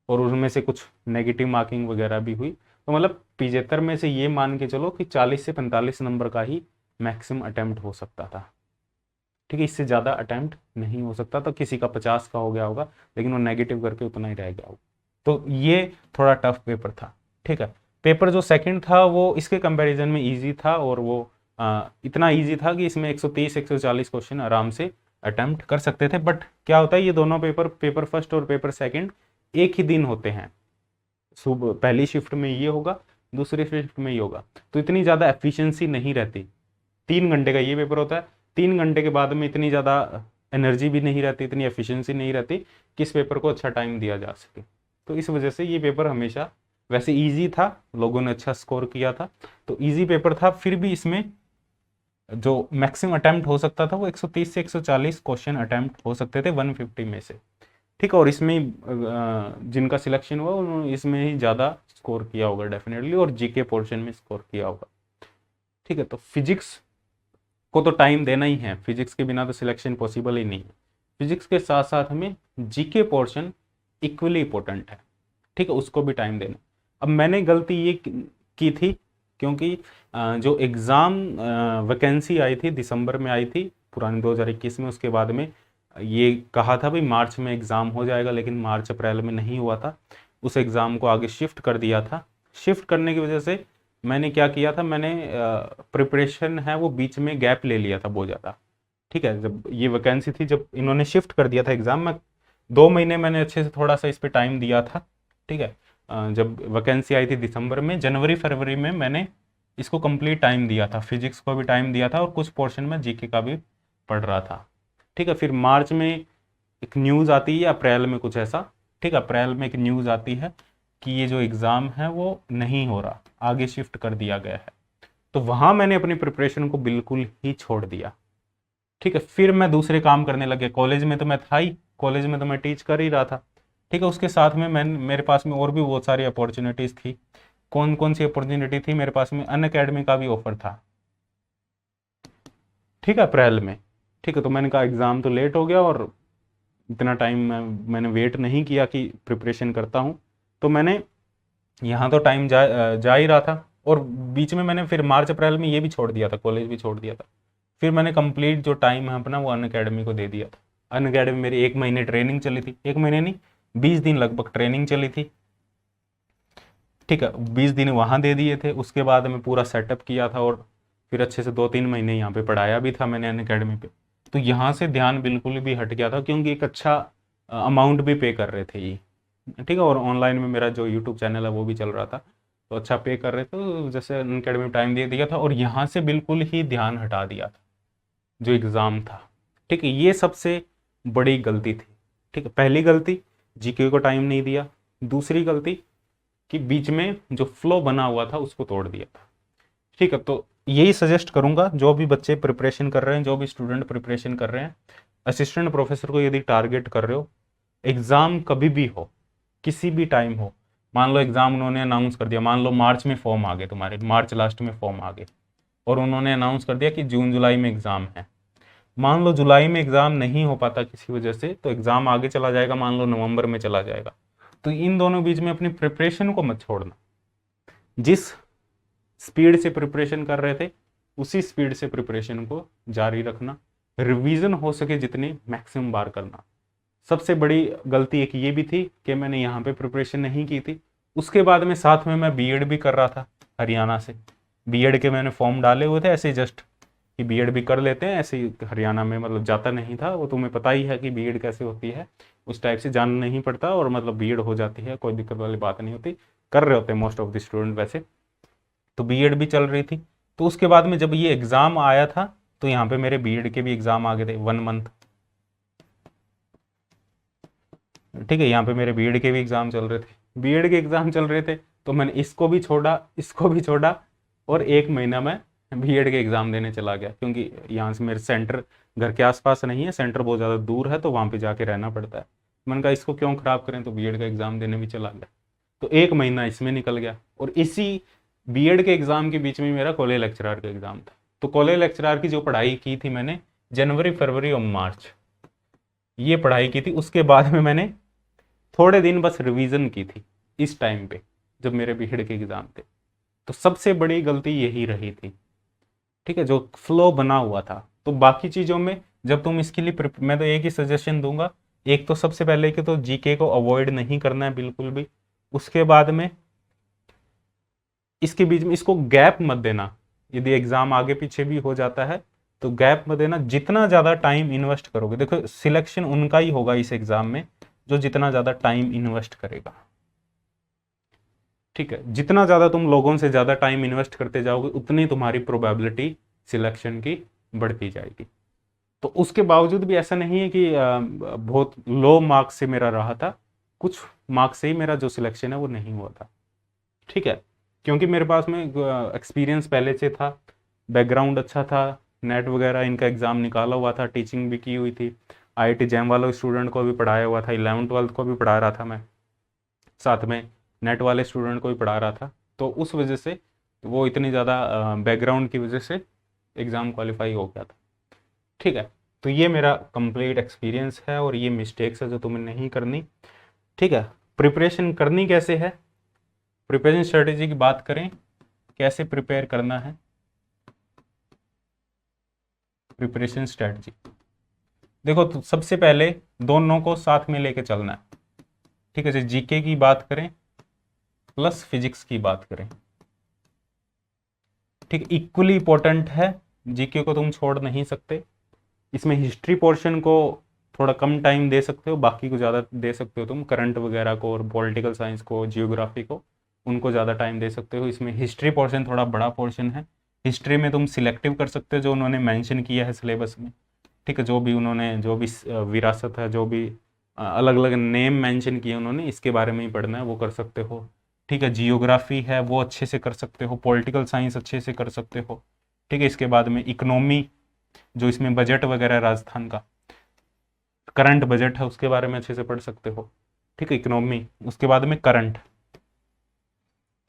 और उनमें से कुछ नेगेटिव मार्किंग वगैरह भी हुई। तो मतलब 75 में से ये मान के चलो कि 40 से 45 नंबर का ही मैक्सिमम अटेम्प्ट हो सकता था। ठीक है, इससे ज़्यादा अटेम्प्ट नहीं हो सकता, तो किसी का 50 का हो गया होगा, लेकिन वो नेगेटिव करके उतना ही रह गया होगा। तो ये थोड़ा टफ पेपर था। ठीक है, पेपर जो सेकंड था वो इसके कंपैरिजन में इजी था, और वो इतना इजी था कि इसमें 130 140 क्वेश्चन आराम से अटेम्प्ट कर सकते थे। बट क्या होता है, ये दोनों पेपर, पेपर फर्स्ट और पेपर सेकंड एक ही दिन होते हैं, सुबह पहली शिफ्ट में ये होगा, दूसरी शिफ्ट में ये होगा, तो इतनी ज़्यादा एफिशिएंसी नहीं रहती। 3 घंटे का ये पेपर होता है, 3 घंटे के बाद में इतनी ज़्यादा एनर्जी भी नहीं रहती, इतनी एफिशिएंसी नहीं रहती कि इस पेपर को अच्छा टाइम दिया जा सके। तो इस वजह से ये पेपर हमेशा, वैसे इजी था, लोगों ने अच्छा स्कोर किया था, तो इजी पेपर था, फिर भी इसमें जो मैक्सिमम अटेम्प्ट हो सकता था वो 130 से 140 क्वेश्चन अटेम्प्ट हो सकते थे 150 में से। ठीक है, और इसमें जिनका सिलेक्शन हुआ उन्होंने इसमें ही ज़्यादा स्कोर किया होगा डेफिनेटली, और जीके पोर्शन में स्कोर किया होगा। ठीक है, तो फिजिक्स को तो टाइम देना ही है, फिजिक्स के बिना तो सिलेक्शन पॉसिबल ही नहीं है। फिजिक्स के साथ साथ हमें जीके पोर्शन इक्वली इंपॉर्टेंट है, ठीक है, उसको भी टाइम देना। अब मैंने गलती ये की थी क्योंकि जो एग्ज़ाम वैकेंसी आई थी दिसंबर में आई थी पुरानी 2021 में, उसके बाद में ये कहा था भाई मार्च में एग्ज़ाम हो जाएगा, लेकिन मार्च अप्रैल में नहीं हुआ था, उस एग्ज़ाम को आगे शिफ्ट कर दिया था। शिफ्ट करने की वजह से मैंने क्या किया था, मैंने प्रिपरेशन है वो बीच में गैप ले लिया था बहुत ज़्यादा, ठीक है। जब ये वैकेंसी थी, जब इन्होंने शिफ्ट कर दिया था एग्ज़ाम, मैं 2 महीने मैंने अच्छे से थोड़ा सा इस पर टाइम दिया था, ठीक है। जब वैकेंसी आई थी दिसंबर में, जनवरी फरवरी में मैंने इसको कंप्लीट टाइम दिया था, फिजिक्स को भी टाइम दिया था और कुछ पोर्शन में जीके का भी पढ़ रहा था, ठीक है। फिर मार्च में एक न्यूज़ आती है, अप्रैल में कुछ ऐसा, ठीक है, अप्रैल में एक न्यूज़ आती है कि ये जो एग्ज़ाम है वो नहीं हो रहा, आगे शिफ्ट कर दिया गया है। तो वहाँ मैंने अपनी प्रिपरेशन को बिल्कुल ही छोड़ दिया, ठीक है। फिर मैं दूसरे काम करने लग गया, कॉलेज में तो मैं था ही, कॉलेज में तो मैं टीच कर ही रहा था, ठीक है। उसके साथ में मेरे पास में और भी बहुत सारी अपॉर्चुनिटीज़ थी। कौन कौन सी अपॉर्चुनिटी थी मेरे पास में, अनअकैडमी का भी ऑफर था, ठीक है, अप्रैल में, ठीक है। तो मैंने कहा एग्ज़ाम तो लेट हो गया और इतना टाइम मैंने वेट नहीं किया कि प्रिपरेशन करता हूँ, तो मैंने यहाँ तो टाइम जा ही रहा था, और बीच में मैंने फिर मार्च अप्रैल में ये भी छोड़ दिया था, कॉलेज भी छोड़ दिया था। फिर मैंने कंप्लीट जो टाइम है अपना वो अनअकैडमी को दे दिया था। अनअकैडमी मेरी 1 महीने ट्रेनिंग चली थी, 1 महीने नहीं 20 दिन लगभग ट्रेनिंग चली थी, ठीक है। 20 दिन वहाँ दे दिए थे, उसके बाद मैं पूरा सेटअप किया था और फिर अच्छे से 2-3 महीने यहाँ पे पढ़ाया भी था मैंने अनअकैडमी पे। तो यहाँ से ध्यान बिल्कुल भी हट गया था, क्योंकि एक अच्छा अमाउंट भी पे कर रहे थे ये, ठीक है। और ऑनलाइन में मेरा जो यूट्यूब चैनल है वो भी चल रहा था, तो अच्छा पे कर रहे थे, तो जैसे अनअकैडमी में टाइम दे दिया था और यहाँ से बिल्कुल ही ध्यान हटा दिया था जो एग्ज़ाम था, ठीक है। ये सबसे बड़ी गलती थी, ठीक है। पहली गलती जीके को टाइम नहीं दिया, दूसरी गलती कि बीच में जो फ्लो बना हुआ था उसको तोड़ दिया था, ठीक है। तो यही सजेस्ट करूंगा, जो भी बच्चे प्रिपरेशन कर रहे हैं, जो भी स्टूडेंट प्रिपरेशन कर रहे हैं, असिस्टेंट प्रोफेसर को यदि टारगेट कर रहे हो, एग्ज़ाम कभी भी हो, किसी भी टाइम हो, मान लो एग्ज़ाम उन्होंने अनाउंस कर दिया, मान लो मार्च में फॉर्म आ गए तुम्हारे, मार्च लास्ट में फॉर्म आ गए और उन्होंने अनाउंस कर दिया कि जून जुलाई में एग्ज़ाम है, मान लो जुलाई में एग्ज़ाम नहीं हो पाता किसी वजह से, तो एग्ज़ाम आगे चला जाएगा, मान लो नवंबर में चला जाएगा, तो इन दोनों बीच में अपनी प्रिपरेशन को मत छोड़ना। जिस स्पीड से प्रिपरेशन कर रहे थे उसी स्पीड से प्रिपरेशन को जारी रखना, रिवीजन हो सके जितनी मैक्सिमम बार करना। सबसे बड़ी गलती एक ये भी थी कि मैंने यहाँ पे प्रिपरेशन नहीं की थी, उसके बाद में साथ में मैं बीएड भी कर रहा था हरियाणा से, बीएड के मैंने फॉर्म डाले हुए थे ऐसे जस्ट कि बीएड भी कर लेते हैं ऐसे ही, हरियाणा में मतलब जाता नहीं था, वो तुम्हें पता ही है कि बीएड कैसे होती है, उस टाइप से जानना नहीं पड़ता और मतलब बीएड हो जाती है, कोई दिक्कत वाली बात नहीं होती, कर रहे होते हैं मोस्ट ऑफ द स्टूडेंट वैसे। तो बीएड भी चल रही थी, तो उसके बाद में जब ये एग्ज़ाम आया था तो यहाँ पे मेरे बीएड के भी एग्ज़ाम आ गए थे 1 मंथ, ठीक है। यहाँ पे मेरे बीएड के भी एग्ज़ाम चल रहे थे, बीएड के एग्ज़ाम चल रहे थे, तो मैंने इसको भी छोड़ा, इसको भी छोड़ा, और 1 महीना मैं बीएड के एग्ज़ाम देने चला गया, क्योंकि यहाँ से मेरे सेंटर घर के आसपास नहीं है, सेंटर बहुत ज़्यादा दूर है, तो वहाँ पे जाके रहना पड़ता है। मैंने कहा इसको क्यों ख़राब करें, तो बीएड का एग्ज़ाम देने भी चला गया, तो 1 महीना इसमें निकल गया, और इसी बीएड के एग्ज़ाम के बीच में मेरा कॉलेज लेक्चरर का एग्ज़ाम था। तो कॉलेज लेक्चरर की जो पढ़ाई की थी मैंने जनवरी फरवरी और मार्च, ये पढ़ाई की थी, उसके बाद में मैंने थोड़े दिन बस रिवीजन की थी इस टाइम पे जब मेरे बीएड के एग्ज़ाम थे। तो सबसे बड़ी गलती यही रही थी, ठीक है, जो फ्लो बना हुआ था। तो बाकी चीज़ों में जब तुम इसके लिए मैं तो एक ही सजेशन दूंगा, एक तो सबसे पहले कि तो जीके को अवॉइड नहीं करना है बिल्कुल भी, उसके बाद में इसके बीच में इसको गैप मत देना, यदि एग्ज़ाम आगे पीछे भी हो जाता है तो गैप मत देना। जितना ज़्यादा टाइम इन्वेस्ट करोगे, देखो सिलेक्शन उनका ही होगा इस एग्ज़ाम में जो जितना ज़्यादा टाइम इन्वेस्ट करेगा, ठीक है। जितना ज़्यादा तुम लोगों से ज़्यादा टाइम इन्वेस्ट करते जाओगे उतनी तुम्हारी प्रोबेबिलिटी सिलेक्शन की बढ़ती जाएगी। तो उसके बावजूद भी ऐसा नहीं है कि बहुत लो मार्क्स से मेरा रहा था, कुछ मार्क्स से ही मेरा जो सिलेक्शन है वो नहीं हुआ था, ठीक है। क्योंकि मेरे पास में एक्सपीरियंस पहले से था, बैकग्राउंड अच्छा था, नेट वगैरह इनका एग्ज़ाम निकाला हुआ था, टीचिंग भी की हुई थी, आईआईटी जैम वालों स्टूडेंट को भी पढ़ाया हुआ था, 11th-12th को भी पढ़ा रहा था मैं, साथ में नेट वाले स्टूडेंट को भी पढ़ा रहा था। तो उस वजह से वो इतनी ज़्यादा बैकग्राउंड की वजह से एग्ज़ाम क्वालिफाई हो गया था। ठीक है, तो ये मेरा कंप्लीट एक्सपीरियंस है और ये मिस्टेक्स है जो तुम्हें नहीं करनी। ठीक है, प्रिपरेशन करनी कैसे है, प्रिपरेशन स्ट्रेटेजी की बात करें, कैसे प्रिपेयर करना है। प्रिपरेशन स्ट्रेटजी देखो, तो सबसे पहले दोनों को साथ में लेके चलना है। ठीक है, जैसे जीके की बात करें प्लस फिजिक्स की बात करें, ठीक, इक्वली इंपॉर्टेंट है। जीके को तुम छोड़ नहीं सकते। इसमें हिस्ट्री पोर्शन को थोड़ा कम टाइम दे सकते हो, बाकी को ज़्यादा दे सकते हो तुम, करंट वगैरह को और पॉलिटिकल साइंस को, जियोग्राफी को, उनको ज़्यादा टाइम दे सकते हो। इसमें हिस्ट्री पोर्शन थोड़ा बड़ा पोर्शन है। हिस्ट्री में तुम सिलेक्टिव कर सकते हो जो उन्होंने मेंशन किया है सिलेबस में। ठीक है, जो भी उन्होंने, जो भी विरासत है, जो भी अलग अलग नेम मेंशन किए उन्होंने, इसके बारे में ही पढ़ना है, वो कर सकते हो। ठीक है, जियोग्राफी है वो अच्छे से कर सकते हो, पॉलिटिकल साइंस अच्छे से कर सकते हो। ठीक है, इसके बाद में इकोनॉमी, जो इसमें बजट वगैरह राजस्थान का करंट बजट है उसके बारे में अच्छे से पढ़ सकते हो। ठीक है, इकोनॉमी, उसके बाद में करंट,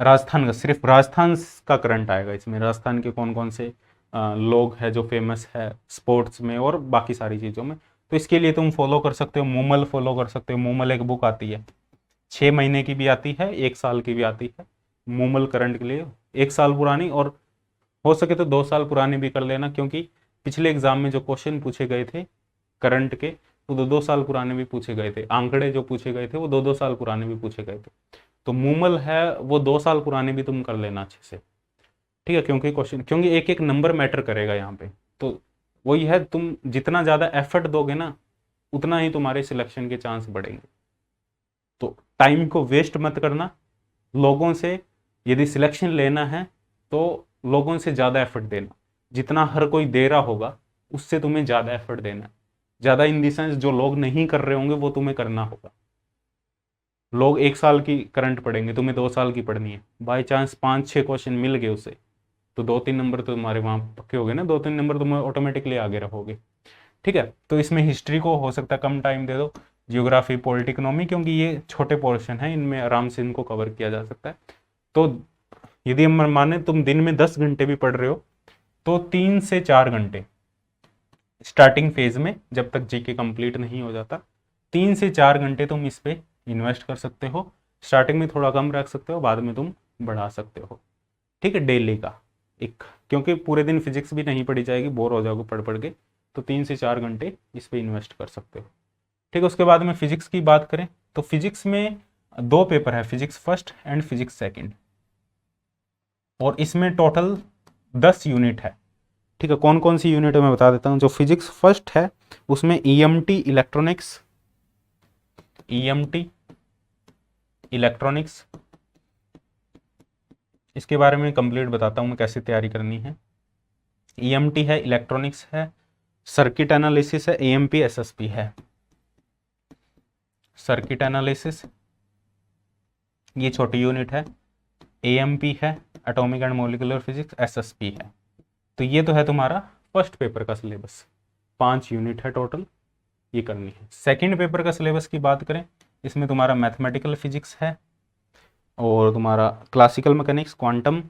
राजस्थान का, सिर्फ राजस्थान का करंट आएगा इसमें, राजस्थान के कौन कौन से लोग हैं जो फेमस है स्पोर्ट्स में और बाकी सारी चीज़ों में। तो इसके लिए तुम फॉलो कर सकते हो, मूमल फॉलो कर सकते हो। मूमल एक बुक आती है, 6 महीने की भी आती है, 1 साल की भी आती है। मूमल करंट के लिए 1 साल पुरानी, और हो सके तो 2 साल पुरानी भी कर लेना, क्योंकि पिछले एग्जाम में जो क्वेश्चन पूछे गए थे करंट के, वो 2-2 साल पुराने भी पूछे गए थे। आंकड़े जो पूछे गए थे वो 2-2 साल पुराने भी पूछे गए थे। तो मूमल है वो 2 साल पुराने भी तुम कर लेना अच्छे से। ठीक है, क्योंकि क्वेश्चन, क्योंकि एक एक नंबर मैटर करेगा यहाँ पे। तो वही है, तुम जितना ज़्यादा एफर्ट दोगे ना, उतना ही तुम्हारे सिलेक्शन के चांस बढ़ेंगे। तो टाइम को वेस्ट मत करना। लोगों से यदि सिलेक्शन लेना है तो लोगों से ज़्यादा एफर्ट देना। जितना हर कोई दे रहा होगा उससे तुम्हें ज़्यादा एफर्ट देना है। ज़्यादा इन दी सेंस, जो लोग नहीं कर रहे होंगे वो तुम्हें करना होगा। लोग 1 साल की करंट पढ़ेंगे, तुम्हें 2 साल की पढ़नी है। बाई चांस 5-6 क्वेश्चन मिल गए उसे, तो 2-3 नंबर तो तुम्हारे वहाँ पक्के हो गए ना, 2-3 नंबर तुम ऑटोमेटिकली आगे रहोगे। ठीक है, तो इसमें हिस्ट्री को हो सकता है कम टाइम दे दो, जियोग्राफी, पॉलिटी, इकोनॉमी, क्योंकि ये छोटे पोर्शन है, इनमें आराम से इनको कवर किया जा सकता है। तो यदि हम माने तुम दिन में 10 घंटे भी पढ़ रहे हो, तो 3 से 4 घंटे स्टार्टिंग फेज में, जब तक जीके कंप्लीट नहीं हो जाता, 3 से 4 घंटे तुम इस पे इन्वेस्ट कर सकते हो। स्टार्टिंग में थोड़ा कम रख सकते हो, बाद में तुम बढ़ा सकते हो। ठीक है, डेली का एक, क्योंकि पूरे दिन फिजिक्स भी नहीं पढ़ी जाएगी, बोर हो जाओगे पढ़ पढ़ के, तो 3 से 4 घंटे इस पे इन्वेस्ट कर सकते हो। ठीक है, उसके बाद में फिजिक्स की बात करें तो फिजिक्स में 2 पेपर है, physics first and physics second, और इसमें टोटल 10 यूनिट है। ठीक है, कौन कौन सी यूनिट है मैं बता देता हूँ। जो फिजिक्स फर्स्ट है उसमें ईएमटी इलेक्ट्रॉनिक्स, ईएमटी इलेक्ट्रॉनिक्स, इसके बारे में कंप्लीट बताता हूँ मैं कैसे तैयारी करनी है। ईएमटी है, इलेक्ट्रॉनिक्स है, सर्किट एनालिसिस है, एएमपी एसएसपी है। सर्किट एनालिसिस ये छोटी यूनिट है, एएमपी है, atomic and molecular physics, SSP है। तो ये तो है तुम्हारा फर्स्ट पेपर का सिलेबस, 5 यूनिट है टोटल, ये करनी है। सेकंड पेपर का सिलेबस की बात करें, इसमें तुम्हारा मैथमेटिकल फिजिक्स है, और तुम्हारा classical mechanics, quantum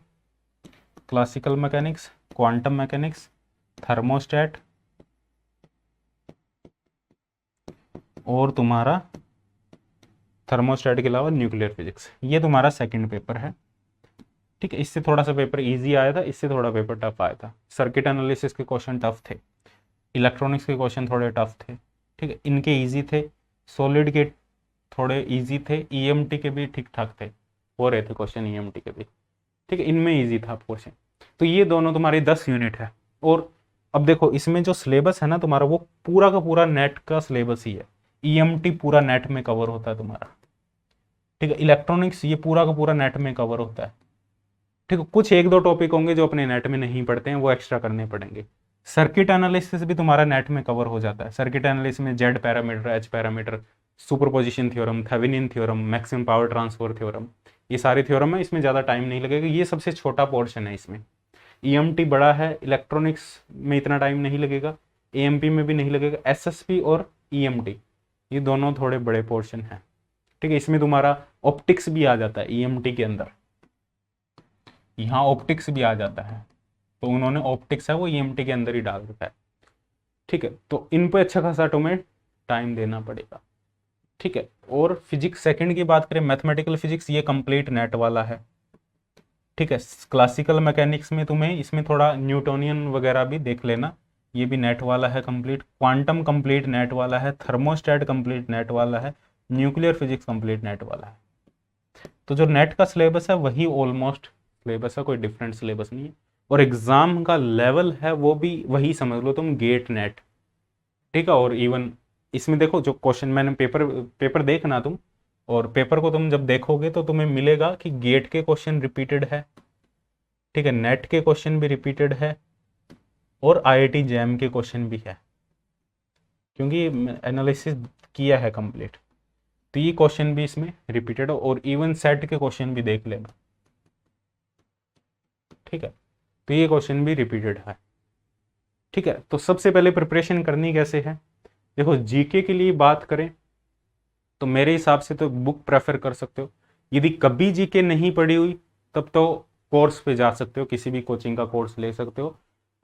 mechanics, thermostat, और तुम्हारा थर्मोस्टेट के अलावा न्यूक्लियर फिजिक्स। ये तुम्हारा सेकंड पेपर है। ठीक है, इससे थोड़ा सा पेपर इजी आया था, इससे थोड़ा पेपर टफ आया था। सर्किट एनालिसिस के क्वेश्चन टफ थे, इलेक्ट्रॉनिक्स के क्वेश्चन थोड़े टफ थे। ठीक है, इनके इजी थे, सॉलिड के थोड़े इजी थे, ईएमटी के भी ठीक ठाक थे, हो रहे थे क्वेश्चन ईएमटी के भी। ठीक है, इनमें इजी था क्वेश्चन। तो ये दोनों तुम्हारी 10 यूनिट है। और अब देखो, इसमें जो सिलेबस है ना तुम्हारा, वो पूरा का पूरा नेट का सिलेबस ही है। ईएमटी पूरा नेट में कवर होता है तुम्हारा। ठीक है, इलेक्ट्रॉनिक्स ये पूरा का पूरा नेट में कवर होता है। ठीक है, कुछ 1-2 टॉपिक होंगे जो अपने नेट में नहीं पढ़ते हैं, वो एक्स्ट्रा करने पड़ेंगे। सर्किट एनालिसिस भी तुम्हारा नेट में कवर हो जाता है। सर्किट एनालिसिस में Z parameter, H parameter, superposition theorem, Thevenin theorem, maximum power transfer theorem, ये सारे थ्योरम है। इसमें ज़्यादा टाइम नहीं लगेगा, ये सबसे छोटा पोर्शन है इसमें। ईएमटी बड़ा है, इलेक्ट्रॉनिक्स में इतना टाइम नहीं लगेगा, एएमपी में भी नहीं लगेगा, एसएसपी और ईएमटी ये दोनों थोड़े बड़े पोर्शन हैं। ठीक है, इसमें तुम्हारा ऑप्टिक्स भी आ जाता है ईएमटी के अंदर, यहाँ ऑप्टिक्स भी आ जाता है। तो उन्होंने ऑप्टिक्स है वो ईएमटी के अंदर ही डाल रखा है। ठीक है, तो इन पे अच्छा खासा तुम्हें टाइम देना पड़ेगा। ठीक है, और फिजिक्स सेकंड की बात करें, मैथमेटिकल फिजिक्स, ये कंप्लीट नेट वाला है। ठीक है, क्लासिकल मैकेनिक्स में तुम्हें इसमें थोड़ा न्यूटोनियन वगैरह भी देख लेना, ये भी नेट वाला है कंप्लीट। क्वांटम कंप्लीट नेट वाला है, थर्मोस्टेट कंप्लीट नेट वाला है, न्यूक्लियर फिजिक्स कंप्लीट नेट वाला है। तो जो नेट का सिलेबस है वही ऑलमोस्ट सिलेबस है, कोई डिफरेंट सिलेबस नहीं है। और एग्जाम का लेवल है वो भी वही समझ लो तुम, गेट नेट। ठीक है, और इवन इसमें देखो जो क्वेश्चन मैंने पेपर पेपर देखना तुम, और पेपर को तुम जब देखोगे तो तुम्हें मिलेगा कि गेट के क्वेश्चन रिपीटेड है। ठीक है, नेट के क्वेश्चन भी रिपीटेड है, और आईआईटी जैम के क्वेश्चन भी है, क्योंकि एनालिसिस किया है कंप्लीट। तो ये क्वेश्चन भी इसमें रिपीटेड है, और इवन सेट के क्वेश्चन भी देख लेना। ठीक है, तो ये क्वेश्चन भी रिपीटेड है। ठीक है, तो सबसे पहले प्रिपरेशन करनी कैसे है, देखो जीके के लिए बात करें तो मेरे हिसाब से तो बुक प्रेफर कर सकते हो। यदि कभी जीके नहीं पढ़ी हुई तब तो कोर्स पे जा सकते हो, किसी भी कोचिंग का कोर्स ले सकते हो।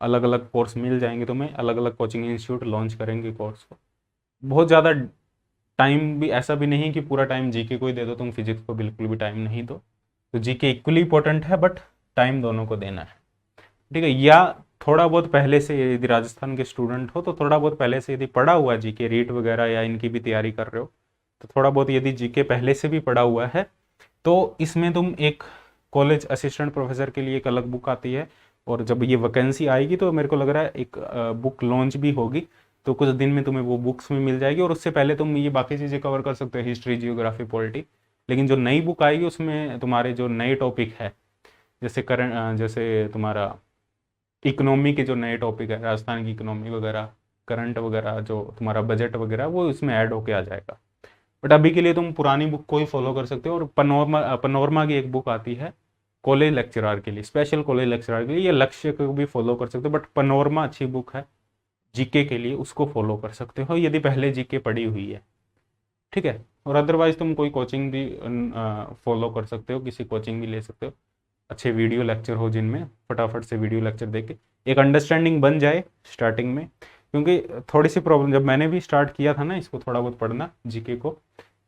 अलग अलग कोर्स मिल जाएंगे तुम्हें, अलग अलग कोचिंग इंस्टीट्यूट लॉन्च करेंगे कोर्स को। बहुत ज़्यादा टाइम भी ऐसा भी नहीं कि पूरा टाइम जीके को ही दे दो तुम, फिजिक्स को बिल्कुल भी टाइम नहीं दो। तो जीके इक्वली इंपॉर्टेंट है, बट टाइम दोनों को देना है। ठीक है, या थोड़ा बहुत पहले से, यदि राजस्थान के स्टूडेंट हो तो थोड़ा बहुत पहले से यदि पढ़ा हुआ है जीके, रीट वगैरह या इनकी भी तैयारी कर रहे हो, तो थोड़ा बहुत यदि जीके पहले से भी पढ़ा हुआ है तो इसमें तुम एक कॉलेज असिस्टेंट प्रोफेसर के लिए एक अलग बुक आती है, और जब ये वैकेंसी आएगी तो मेरे को लग रहा है एक बुक लॉन्च भी होगी, तो कुछ दिन में तुम्हें वो बुक्स में मिल जाएगी, और उससे पहले तुम ये बाकी चीज़ें कवर कर सकते हो, हिस्ट्री, जियोग्राफी, पॉलिटी। लेकिन जो नई बुक आएगी उसमें तुम्हारे जो नए टॉपिक है, जैसे करंट, जैसे तुम्हारा इकोनॉमी के जो नए टॉपिक है, राजस्थान की इकोनॉमी वगैरह, करंट वगैरह, जो तुम्हारा बजट वगैरह, वो इसमें ऐड होके आ जाएगा। बट अभी के लिए तुम पुरानी बुक को ही फॉलो कर सकते हो। और पनोरमा की एक बुक आती है कॉलेज लेक्चरर के लिए, स्पेशल कॉलेज लेक्चरर के लिए, ये लक्ष्य को भी फॉलो कर सकते हो, बट पनोरमा अच्छी बुक है जीके के लिए, उसको फॉलो कर सकते हो यदि पहले जीके पढ़ी हुई है। ठीक है, और अदरवाइज तुम कोई कोचिंग भी फॉलो कर सकते हो, किसी कोचिंग भी ले सकते हो, अच्छे वीडियो लेक्चर हो जिनमें फटाफट से वीडियो लेक्चर देख के एक अंडरस्टैंडिंग बन जाए स्टार्टिंग में। क्योंकि थोड़ी सी प्रॉब्लम, जब मैंने भी स्टार्ट किया था ना इसको थोड़ा बहुत पढ़ना जीके को,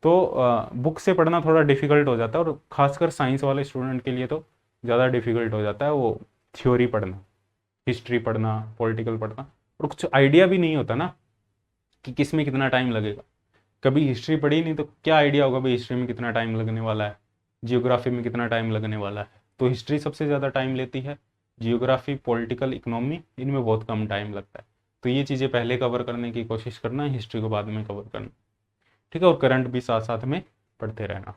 तो बुक से पढ़ना थोड़ा डिफिकल्ट हो जाता है, और खासकर साइंस वाले स्टूडेंट के लिए तो ज़्यादा डिफिकल्ट हो जाता है वो थ्योरी पढ़ना, हिस्ट्री पढ़ना, पॉलिटिकल पढ़ना, और कुछ आइडिया भी नहीं होता ना कि किस में कितना टाइम लगेगा। कभी हिस्ट्री पढ़ी नहीं तो क्या आइडिया होगा भाई हिस्ट्री में कितना टाइम लगने वाला है, जियोग्राफी में कितना टाइम लगने वाला है। तो हिस्ट्री सबसे ज़्यादा टाइम लेती है, जियोग्राफी, पॉलिटिकल, इकोनॉमी, इनमें बहुत कम टाइम लगता है। तो ये चीज़ें पहले कवर करने की कोशिश करना, हिस्ट्री को बाद में कवर करना। ठीक है, और करंट भी साथ साथ में पढ़ते रहना।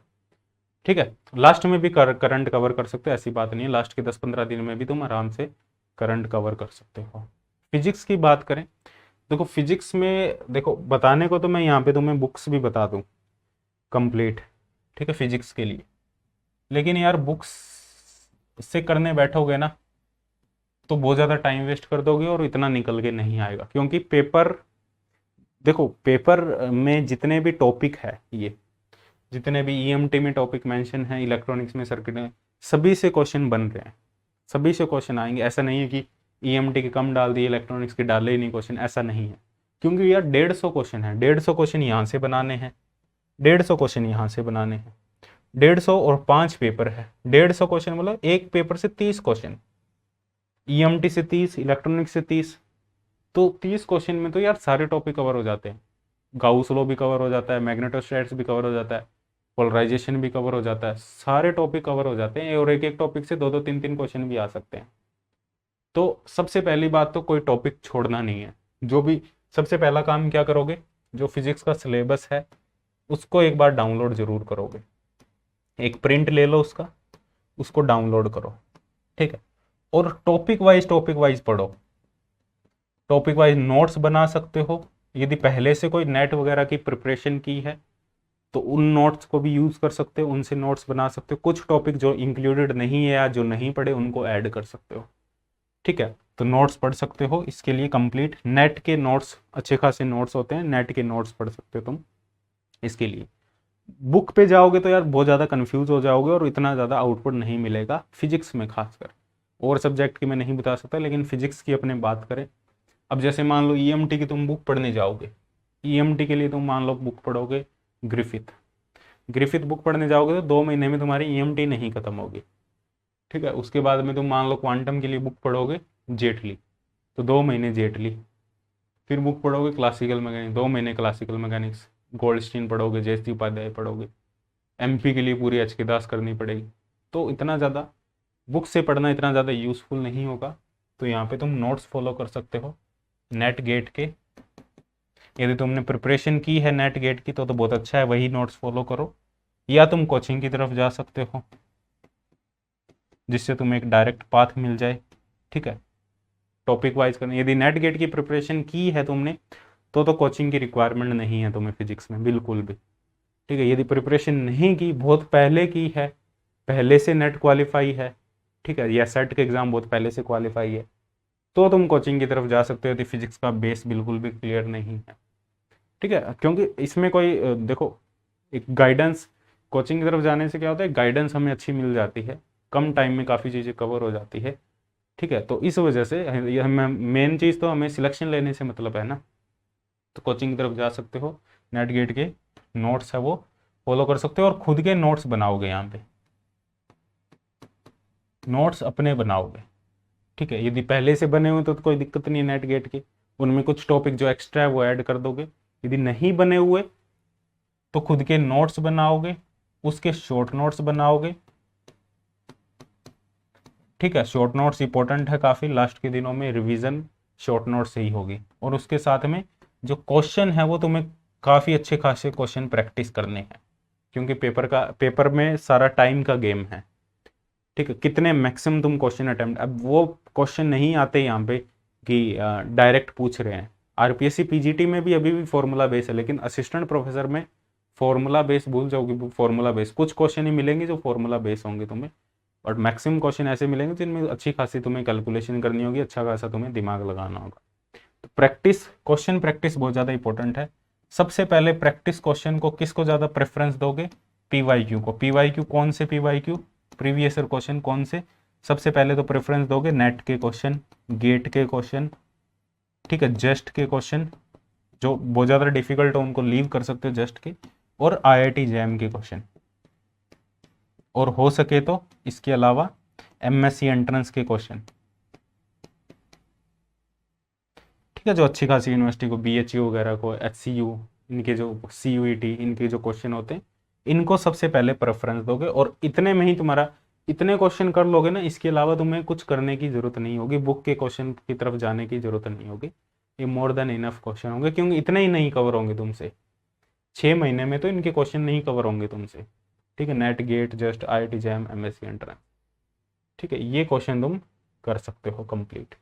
ठीक है, लास्ट में भी करंट कवर कर सकते हो, ऐसी बात नहीं है, लास्ट के 10-15 दिन में भी तुम आराम से करंट कवर कर सकते हो। फिजिक्स की बात करें, देखो फिजिक्स में देखो बताने को तो मैं यहाँ पे तुम्हें बुक्स भी बता दूँ कंप्लीट, ठीक है, फिजिक्स के लिए, लेकिन यार बुक्स से करने बैठोगे ना तो बहुत ज़्यादा टाइम वेस्ट कर दोगे और इतना निकल के नहीं आएगा। क्योंकि पेपर, देखो पेपर में जितने भी टॉपिक है, ये जितने भी ईएमटी में टॉपिक मेंशन है, इलेक्ट्रॉनिक्स में सर्किट में, सभी से क्वेश्चन बन रहे हैं, सभी से क्वेश्चन आएंगे। ऐसा नहीं है कि ईएमटी के कम डाल दिए, इलेक्ट्रॉनिक्स के डाले ही नहीं क्वेश्चन, ऐसा नहीं है। क्योंकि यार 150 क्वेश्चन है, 150 क्वेश्चन यहाँ से बनाने हैं, 150 क्वेश्चन यहाँ से बनाने हैं, 150 और 5 पेपर है, 150 क्वेश्चन मतलब एक पेपर से 30 क्वेश्चन, ईएमटी से 30, इलेक्ट्रॉनिक्स से 30, तो 30 क्वेश्चन में तो यार सारे टॉपिक कवर हो जाते हैं। गाउस लॉ भी कवर हो जाता है, मैग्नेटोस्टैट्स भी कवर हो जाता है, पोलराइजेशन भी कवर हो जाता है, सारे टॉपिक कवर हो जाते हैं, और एक एक टॉपिक से 2-2, 3-3 क्वेश्चन भी आ सकते हैं। तो सबसे पहली बात तो कोई टॉपिक छोड़ना नहीं है। जो भी सबसे पहला काम क्या करोगे, जो फिजिक्स का सिलेबस है उसको एक बार डाउनलोड जरूर करोगे, एक प्रिंट ले लो उसका, उसको डाउनलोड करो। ठीक है, और टॉपिक वाइज पढ़ो, टॉपिक वाइज नोट्स बना सकते हो। यदि पहले से कोई नेट वगैरह की प्रिपरेशन की है तो उन नोट्स को भी यूज़ कर सकते हो, उनसे नोट्स बना सकते हो। कुछ टॉपिक जो इंक्लूडेड नहीं है या जो नहीं पढ़े उनको ऐड कर सकते हो। ठीक है, तो नोट्स पढ़ सकते हो, इसके लिए कंप्लीट नेट के नोट्स, अच्छे खासे नोट्स होते हैं, नेट के नोट्स पढ़ सकते हो तुम। इसके लिए बुक पे जाओगे तो यार बहुत ज़्यादा कंफ्यूज हो जाओगे और इतना ज़्यादा आउटपुट नहीं मिलेगा फिजिक्स में खासकर। और सब्जेक्ट की मैं नहीं बता सकता, लेकिन फिजिक्स की अपने बात करें। अब जैसे मान लो ईएमटी की तुम बुक पढ़ने जाओगे, ईएमटी के लिए तुम मान लो बुक पढ़ोगे ग्रिफिथ, ग्रिफिथ बुक पढ़ने जाओगे तो 2 महीने में तुम्हारी ईएमटी नहीं खत्म होगी, ठीक है। उसके बाद में तुम मान लो क्वांटम के लिए बुक पढ़ोगे जेटली, तो 2 महीने जेटली, फिर बुक पढ़ोगे क्लासिकल मैकेनिक्स, 2 महीने क्लासिकल मैकेनिक्स, गोल्डस्टीन पढ़ोगे, जयश्री उपाध्याय पढ़ोगे, एमपी के लिए पूरी एचके दास करनी पड़ेगी। तो इतना ज़्यादा बुक से पढ़ना इतना ज़्यादा यूज़फुल नहीं होगा। तो यहाँ पे तुम नोट्स फॉलो कर सकते हो नेट गेट के। यदि तुमने प्रिपरेशन की है नेट गेट की तो बहुत अच्छा है, वही नोट्स फॉलो करो, या तुम कोचिंग की तरफ जा सकते हो जिससे तुम्हें एक डायरेक्ट पाथ मिल जाए, ठीक है। टॉपिक वाइज करना, यदि नेट गेट की प्रिपरेशन की है तुमने तो कोचिंग की रिक्वायरमेंट नहीं है तुम्हें फिजिक्स में बिल्कुल भी, ठीक है। यदि प्रिपरेशन नहीं की, बहुत पहले की है, पहले से नेट क्वालिफाई है, ठीक है, या सेट के एग्जाम बहुत पहले से क्वालिफाई है, तो तुम कोचिंग की तरफ जा सकते हो यदि फिजिक्स का बेस बिल्कुल भी क्लियर नहीं है, ठीक है। क्योंकि इसमें कोई देखो, एक गाइडेंस, कोचिंग की तरफ जाने से क्या होता है, गाइडेंस हमें अच्छी मिल जाती है, कम टाइम में काफ़ी चीज़ें कवर हो जाती है, ठीक है। तो इस वजह से ये हमें मेन चीज़ तो हमें सिलेक्शन लेने से मतलब है ना। तो कोचिंग की तरफ जा सकते हो, नेट गेट के नोट्स है वो फॉलो कर सकते हो, और खुद के नोट्स बनाओगे, यहाँ पे नोट्स अपने बनाओगे, ठीक है। यदि पहले से बने हुए तो कोई दिक्कत नहीं है नेट गेट की, उनमें कुछ टॉपिक जो एक्स्ट्रा है वो ऐड कर दोगे। यदि नहीं बने हुए तो खुद के नोट्स बनाओगे, उसके शॉर्ट नोट्स बनाओगे, ठीक है। शॉर्ट नोट्स इंपॉर्टेंट है काफ़ी, लास्ट के दिनों में रिवीजन शॉर्ट नोट से ही होगी, और उसके साथ में जो क्वेश्चन है वो तुम्हें काफ़ी अच्छे खासे क्वेश्चन प्रैक्टिस करने हैं, क्योंकि पेपर में सारा टाइम का गेम है, ठीक है। कितने मैक्सिमम तुम क्वेश्चन अटेम्प्ट, अब वो क्वेश्चन नहीं आते यहाँ पे कि डायरेक्ट पूछ रहे हैं। आरपीएससी पीजीटी में भी अभी भी फॉर्मूला बेस है, लेकिन असिस्टेंट प्रोफेसर में फॉर्मूला बेस भूल जाओगे, फॉर्मूला बेस कुछ क्वेश्चन ही मिलेंगे जो फॉर्मूला बेस होंगे तुम्हें, और मैक्सिमम क्वेश्चन ऐसे मिलेंगे जिनमें अच्छी खासी तुम्हें कैलकुलेशन करनी होगी, अच्छा खासा तुम्हें दिमाग लगाना होगा। तो प्रैक्टिस, क्वेश्चन प्रैक्टिस बहुत ज़्यादा इंपॉर्टेंट है। सबसे पहले प्रैक्टिस क्वेश्चन को किसको ज़्यादा प्रेफरेंस दोगे, पीवाईक्यू को। पीवाईक्यू कौन से पीवाईक्यू, प्रीवियस ईयर क्वेश्चन कौन से, सबसे पहले तो प्रेफरेंस दोगे नेट के क्वेश्चन, गेट के क्वेश्चन, ठीक है, जस्ट के क्वेश्चन, जो बहुत ज़्यादा डिफिकल्ट हो उनको लीव कर सकते हो जस्ट के, और आईआईटी जैम के क्वेश्चन, और हो सके तो इसके अलावा एमएससी एंट्रेंस के क्वेश्चन, ठीक है। जो अच्छी खासी यूनिवर्सिटी को, बीएचयू वगैरह को, एचसीयू, इनके जो सीयूईटी, इनके जो क्वेश्चन होते हैं इनको सबसे पहले प्रेफरेंस दोगे, और इतने में ही तुम्हारा, इतने क्वेश्चन कर लोगे ना, इसके अलावा तुम्हें कुछ करने की जरूरत नहीं होगी, बुक के क्वेश्चन की तरफ जाने की जरूरत नहीं होगी। ये मोर देन इनफ क्वेश्चन होंगे, क्योंकि इतने ही नहीं कवर होंगे तुमसे, 6 महीने में तो इनके क्वेश्चन नहीं कवर होंगे तुमसे, ठीक है। Net get just IIT jam MSc entrance, ठीक है, ये क्वेश्चन तुम कर सकते हो कंप्लीट,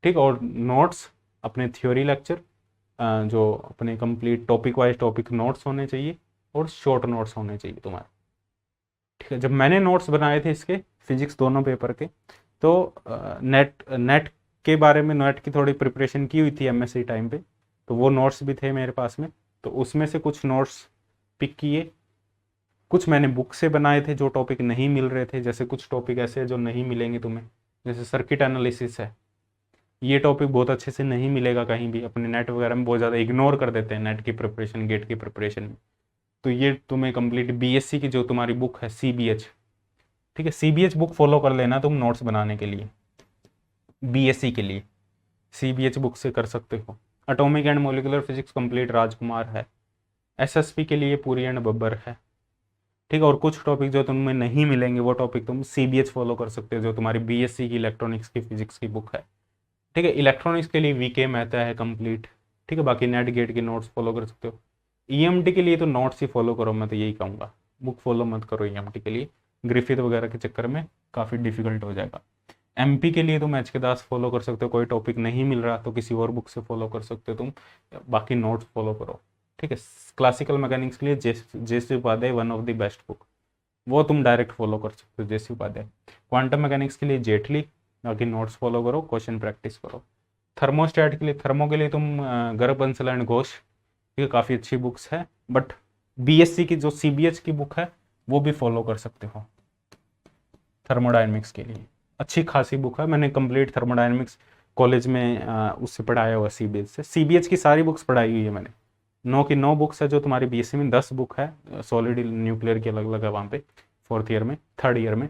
ठीक। और नोट्स अपने थ्योरी लेक्चर जो अपने complete topic wise topic notes होने चाहिए, और शॉर्ट नोट्स होने चाहिए तुम्हारे, ठीक है। जब मैंने नोट्स बनाए थे इसके फिजिक्स दोनों पेपर के, तो नेट के बारे में, नेट की थोड़ी प्रिपरेशन की हुई थी एमएससी टाइम पे, तो वो नोट्स भी थे मेरे पास में, तो उसमें से कुछ नोट्स पिक किए, कुछ मैंने बुक से बनाए थे जो टॉपिक नहीं मिल रहे थे, जैसे कुछ टॉपिक ऐसे जो नहीं मिलेंगे तुम्हें, जैसे सर्किट एनालिसिस है, ये टॉपिक बहुत अच्छे से नहीं मिलेगा कहीं भी, अपने नेट वगैरह में बहुत ज़्यादा इग्नोर कर देते हैं नेट की प्रिपरेशन, गेट की प्रिपरेशन में। तो ये तुम्हें कंप्लीट बीएससी की जो तुम्हारी बुक है सीबीएच, ठीक है, सीबीएच बुक फॉलो कर लेना तुम नोट्स बनाने के लिए, बीएससी के लिए सीबीएच बुक से कर सकते हो। Atomic and molecular physics complete Rajkumar है, एसएसपी के लिए पुरी एंड बब्बर है, ठीक है। और कुछ टॉपिक जो तुम्हें नहीं मिलेंगे वो टॉपिक तुम सीबीएच फॉलो कर सकते हो, जो तुम्हारी बीएससी की इलेक्ट्रॉनिक्स की फिजिक्स की बुक है, ठीक है। इलेक्ट्रॉनिक्स के लिए वीके मेहता है कंप्लीट, ठीक है। बाकी नेट गेट के नोट्स फॉलो कर सकते हो। ईएमटी के लिए तो नोट्स ही फॉलो करो, मैं तो यही कहूँगा, बुक फॉलो मत करो ईएमटी के लिए, ग्रिफिथ वगैरह के चक्कर में काफ़ी डिफिकल्ट हो जाएगा। एमपी के लिए तुम एचके दास फॉलो कर सकते हो, कोई टॉपिक नहीं मिल रहा तो किसी और बुक से फॉलो कर सकते हो तुम, बाकी नोट्स फॉलो करो, ठीक है। क्लासिकल मैकेनिक्स के लिए JC Upadhyaya one of the best book, वो तुम डायरेक्ट फॉलो कर सकते हो जेसी उपाध्याय। क्वांटम मैकेनिक्स के लिए जेटली, बाकी नोट्स फॉलो करो, क्वेश्चन प्रैक्टिस करो। थर्मोस्टैट के लिए, थर्मो के लिए तुम गर्ग बंसल एंड घोष, ठीक है, काफ़ी अच्छी बुक्स है, बट बीएससी की जो सीबीएच की बुक है वो भी फॉलो कर सकते हो थर्मोडायनेमिक्स के लिए, अच्छी खासी बुक है, मैंने कंप्लीट थर्मोडायनेमिक्स कॉलेज में उससे पढ़ाया हुआ सीबीएच से। सीबीएच की सारी बुक्स पढ़ाई हुई है मैंने, 9 की 9 बुक्स है, जो तुम्हारी बीएससी में 10 बुक है, सॉलिड न्यूक्लियर की अलग अलग है वहाँ पे, 4th ईयर में 3rd ईयर में।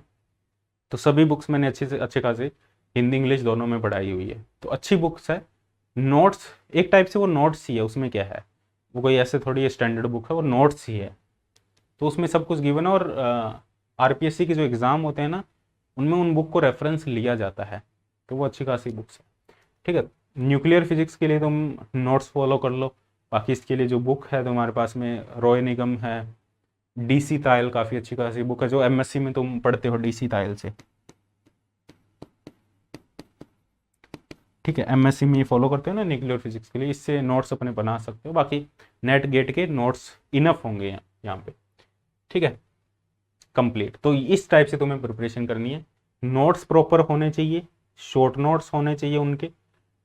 तो सभी बुक्स मैंने अच्छे से अच्छे खासे हिंदी इंग्लिश दोनों में पढ़ाई हुई है, तो अच्छी बुक्स है। नोट्स एक टाइप से वो नोट्स ही है, उसमें क्या है, वो कोई ऐसे थोड़ी स्टैंडर्ड बुक है, वो नोट्स ही है। तो उसमें सब कुछ गिवन है, और आरपीएससी के जो एग्ज़ाम होते हैं ना, उनमें उन बुक को रेफरेंस लिया जाता है, तो वो अच्छी खासी बुक्स है। ठीक है, न्यूक्लियर फिजिक्स के लिए तुम नोट्स फॉलो कर लो। बाकी इसके लिए जो बुक है तुम्हारे पास में, रॉय निगम है, डीसी तायल काफ़ी अच्छी खासी बुक है, जो एमएससी में तुम पढ़ते हो डीसी तायल से। ठीक है, एमएससी में ये फॉलो करते हो ना न्यूक्लियर फिजिक्स के लिए, इससे नोट्स अपने बना सकते हो। बाकी नेट गेट के नोट्स इनफ होंगे यहाँ पे। ठीक है, कंप्लीट। तो इस टाइप से तुम्हें प्रिपरेशन करनी है। नोट्स प्रॉपर होने चाहिए, शॉर्ट नोट्स होने चाहिए उनके।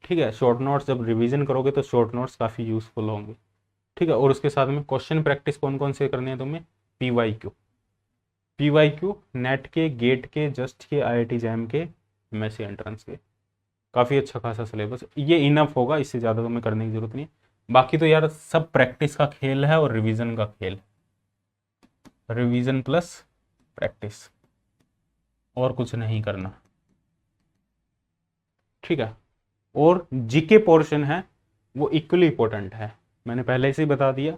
ठीक है, शॉर्ट नोट्स जब रिवीजन करोगे तो शॉर्ट नोट्स काफ़ी यूजफुल होंगे। ठीक है, और उसके साथ में क्वेश्चन प्रैक्टिस कौन कौन से करने हैं तुम्हें, पीवाई क्यू नेट के, गेट के, जस्ट के, आईआईटी जैम के, एमएससी एंट्रेंस के। काफ़ी अच्छा खासा सिलेबस, ये इनफ होगा, इससे ज़्यादा तुम्हें करने की जरूरत नहीं। बाकी तो यार सब प्रैक्टिस का खेल है और रिवीजन का खेल, रिवीजन प्लस प्रैक्टिस, और कुछ नहीं करना। ठीक है, और जीके पोर्शन है वो इक्वली इंपॉर्टेंट है, मैंने पहले से ही बता दिया।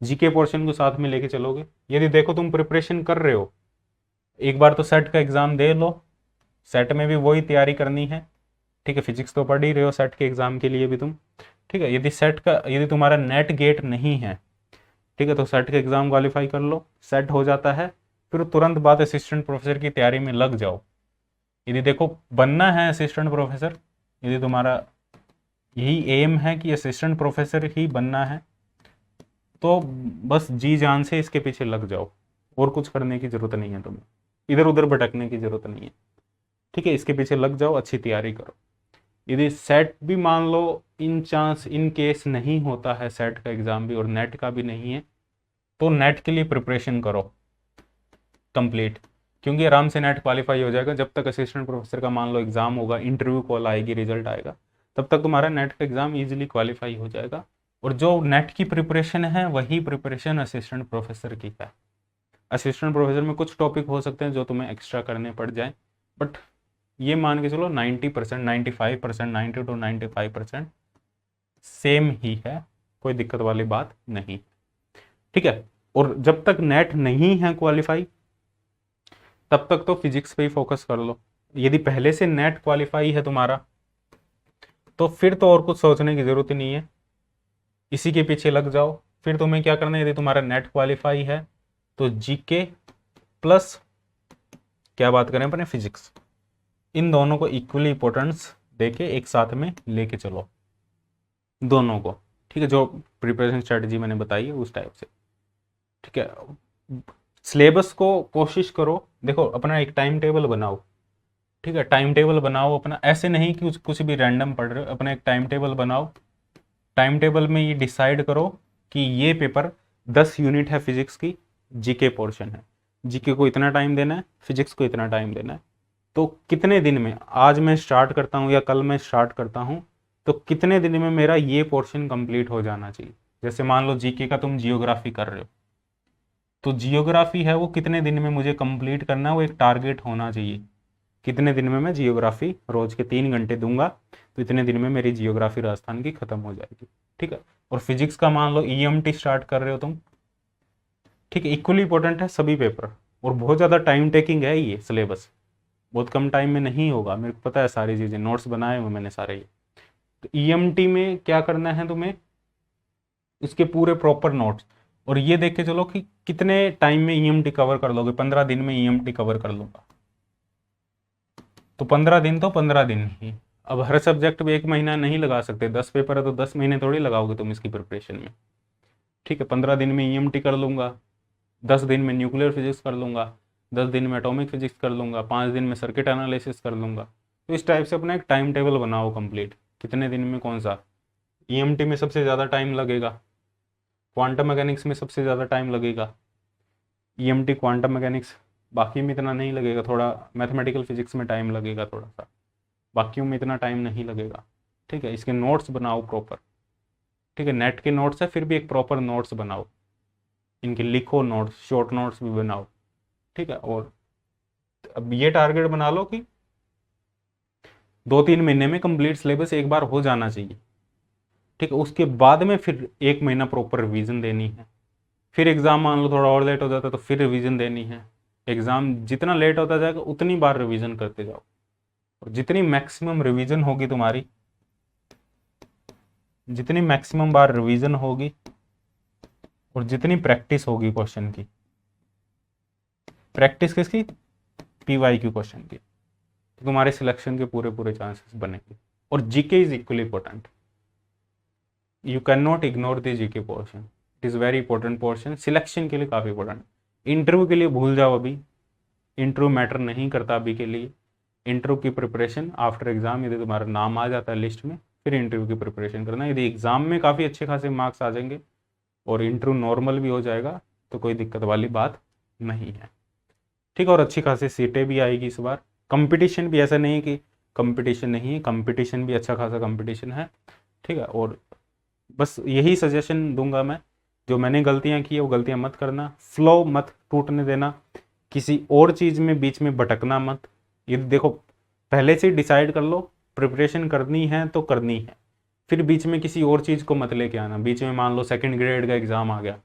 जीके पोर्शन को साथ में लेके चलोगे, यदि देखो तुम प्रिपरेशन कर रहे हो, एक बार तो सेट का एग्जाम दे लो, सेट में भी वही तैयारी करनी है। ठीक है, फिजिक्स तो पढ़ ही रहे हो सेट के एग्जाम के लिए भी तुम। ठीक है, यदि तुम्हारा नेट गेट नहीं है, ठीक है, तो सेट का एग्जाम क्वालिफाई कर लो, सेट हो जाता है, फिर तुरंत बाद असिस्टेंट प्रोफेसर की तैयारी में लग जाओ। यदि देखो बनना है असिस्टेंट प्रोफेसर, यदि तुम्हारा यही एम है कि असिस्टेंट प्रोफेसर ही बनना है, तो बस जी जान से इसके पीछे लग जाओ, और कुछ करने की जरूरत नहीं है तुम्हें, इधर उधर भटकने की जरूरत नहीं है। ठीक है, इसके पीछे लग जाओ, अच्छी तैयारी करो। यदि सेट भी मान लो इन केस नहीं होता है, सेट का एग्जाम भी और नेट का भी नहीं है, तो नेट के लिए प्रिपरेशन करो कंप्लीट, क्योंकि आराम से नेट क्वालिफाई हो जाएगा। जब तक असिस्टेंट प्रोफेसर का मान लो एग्जाम होगा, इंटरव्यू कॉल आएगी, रिजल्ट आएगा, तब तक तुम्हारा नेट का एग्जाम इजीली क्वालिफाई हो जाएगा। और जो नेट की प्रिपरेशन है वही प्रिपरेशन असिस्टेंट प्रोफेसर की है। असिस्टेंट प्रोफेसर में कुछ टॉपिक हो सकते हैं जो तुम्हें एक्स्ट्रा करने पड़ जाए, बट ये मान के चलो 90%, 95%, 90 to 95% सेम ही है, कोई दिक्कत वाली बात नहीं। ठीक है, और जब तक नेट नहीं है क्वालिफाई, तब तक तो फिजिक्स पे ही फोकस कर लो। यदि पहले से नेट क्वालिफाई है तुम्हारा, तो फिर तो और कुछ सोचने की जरूरत ही नहीं है, इसी के पीछे लग जाओ। फिर तुम्हें क्या करना है, यदि तुम्हारा नेट क्वालिफाई है तो जीके प्लस क्या बात करें अपने फिजिक्स, इन दोनों को इक्वली इंपॉर्टेंस देके एक साथ में लेके चलो दोनों को। ठीक है, जो प्रिपरेशन स्ट्रेटजी मैंने बताई है उस टाइप से। ठीक है, सिलेबस को कोशिश करो, देखो अपना एक टाइम टेबल बनाओ। ठीक है, टाइम टेबल बनाओ अपना, ऐसे नहीं कि कुछ भी रैंडम पढ़ रहे हो, अपना एक टाइम टेबल बनाओ। टाइम टेबल में ये डिसाइड करो कि ये पेपर 10 यूनिट है फिजिक्स की, जीके पोर्शन है, जीके को इतना टाइम देना है, फिजिक्स को इतना टाइम देना है। तो कितने दिन में, आज मैं स्टार्ट करता हूँ या कल मैं स्टार्ट करता हूँ, तो कितने दिन में मेरा ये पोर्शन कंप्लीट हो जाना चाहिए। जैसे मान लो जीके का तुम जियोग्राफी कर रहे हो, तो जियोग्राफी है वो कितने दिन में मुझे कंप्लीट करना है, वो एक टारगेट होना चाहिए। कितने दिन में मैं जियोग्राफी रोज के 3 घंटे दूंगा, तो इतने दिन में मेरी जियोग्राफी राजस्थान की खत्म हो जाएगी। ठीक है, और फिजिक्स का मान लो ईएमटी स्टार्ट कर रहे हो तुम, ठीक है, इक्वली इंपॉर्टेंट है सभी पेपर, और बहुत ज़्यादा टाइम टेकिंग है ये सिलेबस, बहुत कम टाइम में नहीं होगा, मेरे को पता है सारी चीज़ें, नोट्स बनाए हुए मैंने सारे। ये तो ईएमटी में क्या करना है तुम्हें, इसके पूरे प्रॉपर नोट्स, और ये देख के चलो कि कितने टाइम में ईएमटी कवर कर लोगे। 15 दिन में ईएमटी कवर कर लूंगा, तो 15 दिन तो 15 दिन ही। अब हर सब्जेक्ट में 1 महीना नहीं लगा सकते, 10 पेपर है तो 10 महीने थोड़ी लगाओगे तुम इसकी प्रिपरेशन में। ठीक है, 15 दिन में ईएमटी कर लूंगा, 10 दिन में न्यूक्लियर फिजिक्स कर लूंगा, 10 दिन में एटॉमिक फिजिक्स कर लूंगा, 5 दिन में सर्किट एनालिसिस कर लूंगा। तो इस टाइप से अपना एक टाइम टेबल बनाओ कंप्लीट, कितने दिन में कौन सा। ईएमटी में सबसे ज़्यादा टाइम लगेगा, क्वांटम मैकेनिक्स में सबसे ज़्यादा टाइम लगेगा, ईएमटी क्वांटम मैकेनिक्स बाकी में इतना नहीं लगेगा, थोड़ा मैथमेटिकल फिजिक्स में टाइम लगेगा थोड़ा सा, बाकियों में इतना टाइम नहीं लगेगा। ठीक है, इसके नोट्स बनाओ प्रॉपर। ठीक है, नेट के नोट्स है फिर भी एक प्रॉपर नोट्स बनाओ, इनके लिखो नोट्स, शॉर्ट नोट्स भी बनाओ। ठीक है, और अब ये टारगेट बना लो कि 2-3 महीने में कंप्लीट सिलेबस एक बार हो जाना चाहिए। ठीक है, उसके बाद में फिर 1 महीना प्रॉपर रिवीजन देनी है। फिर एग्जाम मान लो थोड़ा और लेट हो जाता है तो फिर रिवीजन देनी है। एग्जाम जितना लेट होता जाएगा उतनी बार रिवीजन करते जाओ, और जितनी मैक्सिमम रिवीजन होगी तुम्हारी, जितनी मैक्सिमम बार रिवीजन होगी और जितनी प्रैक्टिस होगी क्वेश्चन की, प्रैक्टिस किसकी, PYQ क्वेश्चन की, तो तुम्हारे सिलेक्शन के पूरे पूरे चांसेस बनेंगे। और GK is equally important, you can not ignore the GK portion, it is very important portion, selection के लिए काफ़ी इंपॉर्टेंट। इंटरव्यू के लिए भूल जाओ, अभी इंटरव्यू मैटर नहीं करता अभी के लिए। इंटरव्यू की प्रिपरेशन आफ्टर एग्जाम, यदि तुम्हारा नाम आ जाता है लिस्ट में, फिर इंटरव्यू की प्रिपरेशन करना। यदि एग्जाम में काफ़ी अच्छे खासे मार्क्स आ जाएंगे और इंटरव्यू नॉर्मल भी हो जाएगा तो कोई दिक्कत वाली बात नहीं है। ठीक है, और अच्छी खासी सीटें भी आएगी इस बार। कंपटीशन भी ऐसा नहीं कि कंपटीशन नहीं है, कंपटीशन भी अच्छा खासा कंपटीशन है। ठीक है, और बस यही सजेशन दूंगा मैं, जो मैंने गलतियां की है वो गलतियां मत करना, फ्लो मत टूटने देना, किसी और चीज़ में बीच में भटकना मत। ये देखो, पहले से डिसाइड कर लो प्रिपरेशन करनी है तो करनी है, फिर बीच में किसी और चीज़ को मत लेके आना। बीच में मान लो सेकंड ग्रेड का एग्ज़ाम आ गया,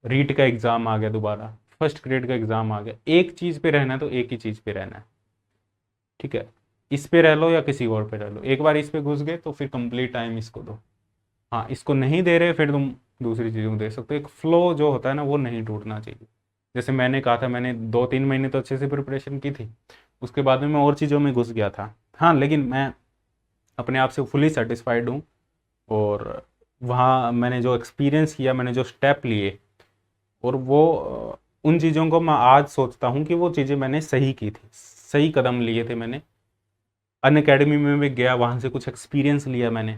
रीट का एग्ज़ाम आ गया, दोबारा फर्स्ट ग्रेड का एग्ज़ाम आ गया, एक चीज़ पे रहना है तो एक ही चीज़ पे रहना है। ठीक है, इस पे रह लो या किसी और पे रह लो, एक बार इस पे घुस गए तो फिर कंप्लीट टाइम इसको दो। हाँ, इसको नहीं दे रहे फिर तुम दूसरी चीज़ों को दे सकते हो। एक फ्लो जो होता है ना वो नहीं टूटना चाहिए। जैसे मैंने कहा था, मैंने 2-3 महीने तो अच्छे से प्रिपरेशन की थी, उसके बाद में मैं और चीज़ों में घुस गया था। हाँ, लेकिन मैं अपने आप से फुली सेटिस्फाइड हूँ, और वहाँ मैंने जो एक्सपीरियंस किया, मैंने जो स्टेप लिए, और वो उन चीज़ों को मैं आज सोचता हूँ कि वो चीज़ें मैंने सही की थी, सही कदम लिए थे मैंने। अन अकेडमी में भी गया, वहाँ से कुछ एक्सपीरियंस लिया मैंने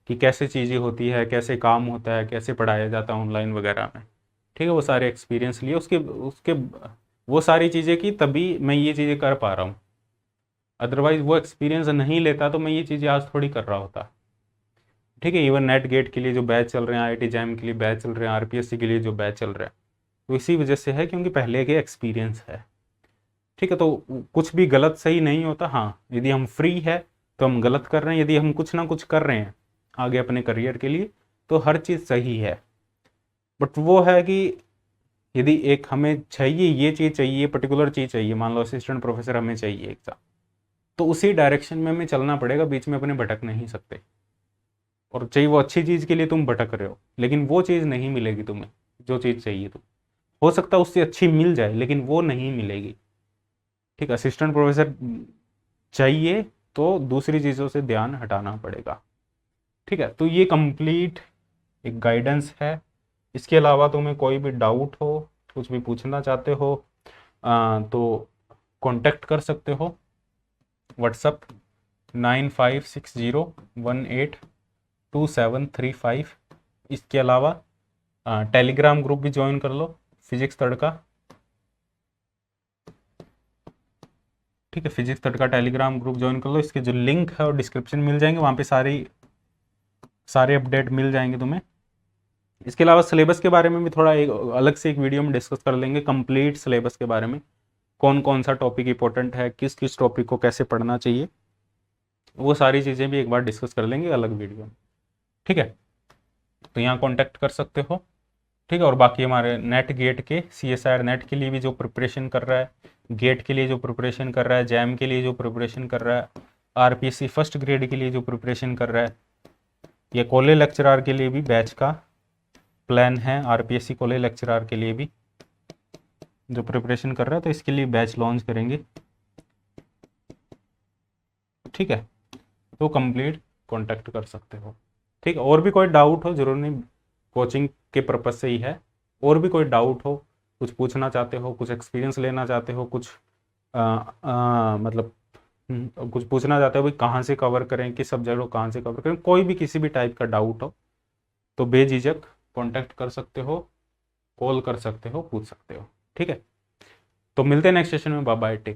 कि कैसे चीज़ें होती है, कैसे काम होता है, कैसे पढ़ाया जाता है ऑनलाइन वगैरह में। ठीक है, वो सारे एक्सपीरियंस लिए, उसके उसके वो सारी चीज़ें की, तभी मैं ये चीज़ें कर पा रहा हूँ। अदरवाइज वो एक्सपीरियंस नहीं लेता तो मैं ये चीज़ें आज थोड़ी कर रहा होता। ठीक है, इवन नेट गेट के लिए जो बैच चल रहे हैं, IIT जैम के लिए बैच चल रहे हैं, RPSC के लिए जो बैच चल रहे हैं, तो इसी वजह से है क्योंकि पहले के एक्सपीरियंस है। ठीक है, तो कुछ भी गलत सही नहीं होता। हाँ, यदि हम फ्री है तो हम गलत कर रहे हैं, यदि हम कुछ ना कुछ कर रहे हैं आगे अपने करियर के लिए तो हर चीज़ सही है। बट वो है कि यदि एक हमें चाहिए, ये चीज़ चाहिए, पर्टिकुलर चीज़ चाहिए, मान लो असिस्टेंट प्रोफेसर हमें चाहिए एग्जाम, तो उसी डायरेक्शन में हमें चलना पड़ेगा, बीच में अपने भटक नहीं सकते। और चाहिए वो अच्छी चीज़ के लिए तुम भटक रहे हो, लेकिन वो चीज़ नहीं मिलेगी तुम्हें जो चीज़ चाहिए। तुम हो सकता है उससे अच्छी मिल जाए लेकिन वो नहीं मिलेगी। ठीक, असिस्टेंट प्रोफेसर चाहिए तो दूसरी चीज़ों से ध्यान हटाना पड़ेगा। ठीक है, तो ये कंप्लीट एक गाइडेंस है। इसके अलावा तुम्हें कोई भी डाउट हो, कुछ भी पूछना चाहते हो, तो कांटेक्ट कर सकते हो व्हाट्सअप 9560182735। इसके अलावा टेलीग्राम ग्रुप भी ज्वाइन कर लो, फिजिक्स तड़का। ठीक है, फिजिक्स तड़का टेलीग्राम ग्रुप ज्वाइन कर लो, इसके जो लिंक है और डिस्क्रिप्शन मिल जाएंगे, वहाँ पे सारे अपडेट मिल जाएंगे तुम्हें। इसके अलावा सिलेबस के बारे में भी थोड़ा एक अलग से एक वीडियो में डिस्कस कर लेंगे, कंप्लीट सिलेबस के बारे में, कौन कौन सा टॉपिक इंपॉर्टेंट है, किस किस टॉपिक को कैसे पढ़ना चाहिए, वो सारी चीज़ें भी एक बार डिस्कस कर लेंगे अलग वीडियो में। ठीक है, तो यहाँ कॉन्टैक्ट कर सकते हो। ठीक है, और बाकी हमारे नेट गेट के CSIR नेट के लिए भी जो प्रिपरेशन कर रहा है, गेट के लिए जो प्रिपरेशन कर रहा है, जैम के लिए जो प्रिपरेशन कर रहा है, RPSC फर्स्ट ग्रेड के लिए जो प्रिपरेशन कर रहा है, या कॉलेज लेक्चरार के लिए भी बैच का प्लान है। RPSC कॉलेज लेक्चरार के लिए भी जो प्रिपरेशन कर रहा है, तो इसके लिए बैच लॉन्च करेंगे। ठीक है, तो कंप्लीट कांटेक्ट कर सकते हो। ठीक है, और भी कोई डाउट हो, जरूर नहीं कोचिंग के पर्पज से ही है, और भी कोई डाउट हो, कुछ पूछना चाहते हो, कुछ एक्सपीरियंस लेना चाहते हो, कुछ मतलब कुछ पूछना चाहते हो भाई कहाँ से कवर करें, किस सब्जेक्ट को कहाँ से कवर करें, कोई भी किसी भी टाइप का डाउट हो तो बेझिझक कांटेक्ट कर सकते हो, कॉल कर सकते हो, पूछ सकते हो। ठीक है, तो मिलते हैं नेक्स्ट सेशन में, बाय बाय, टेक केयर।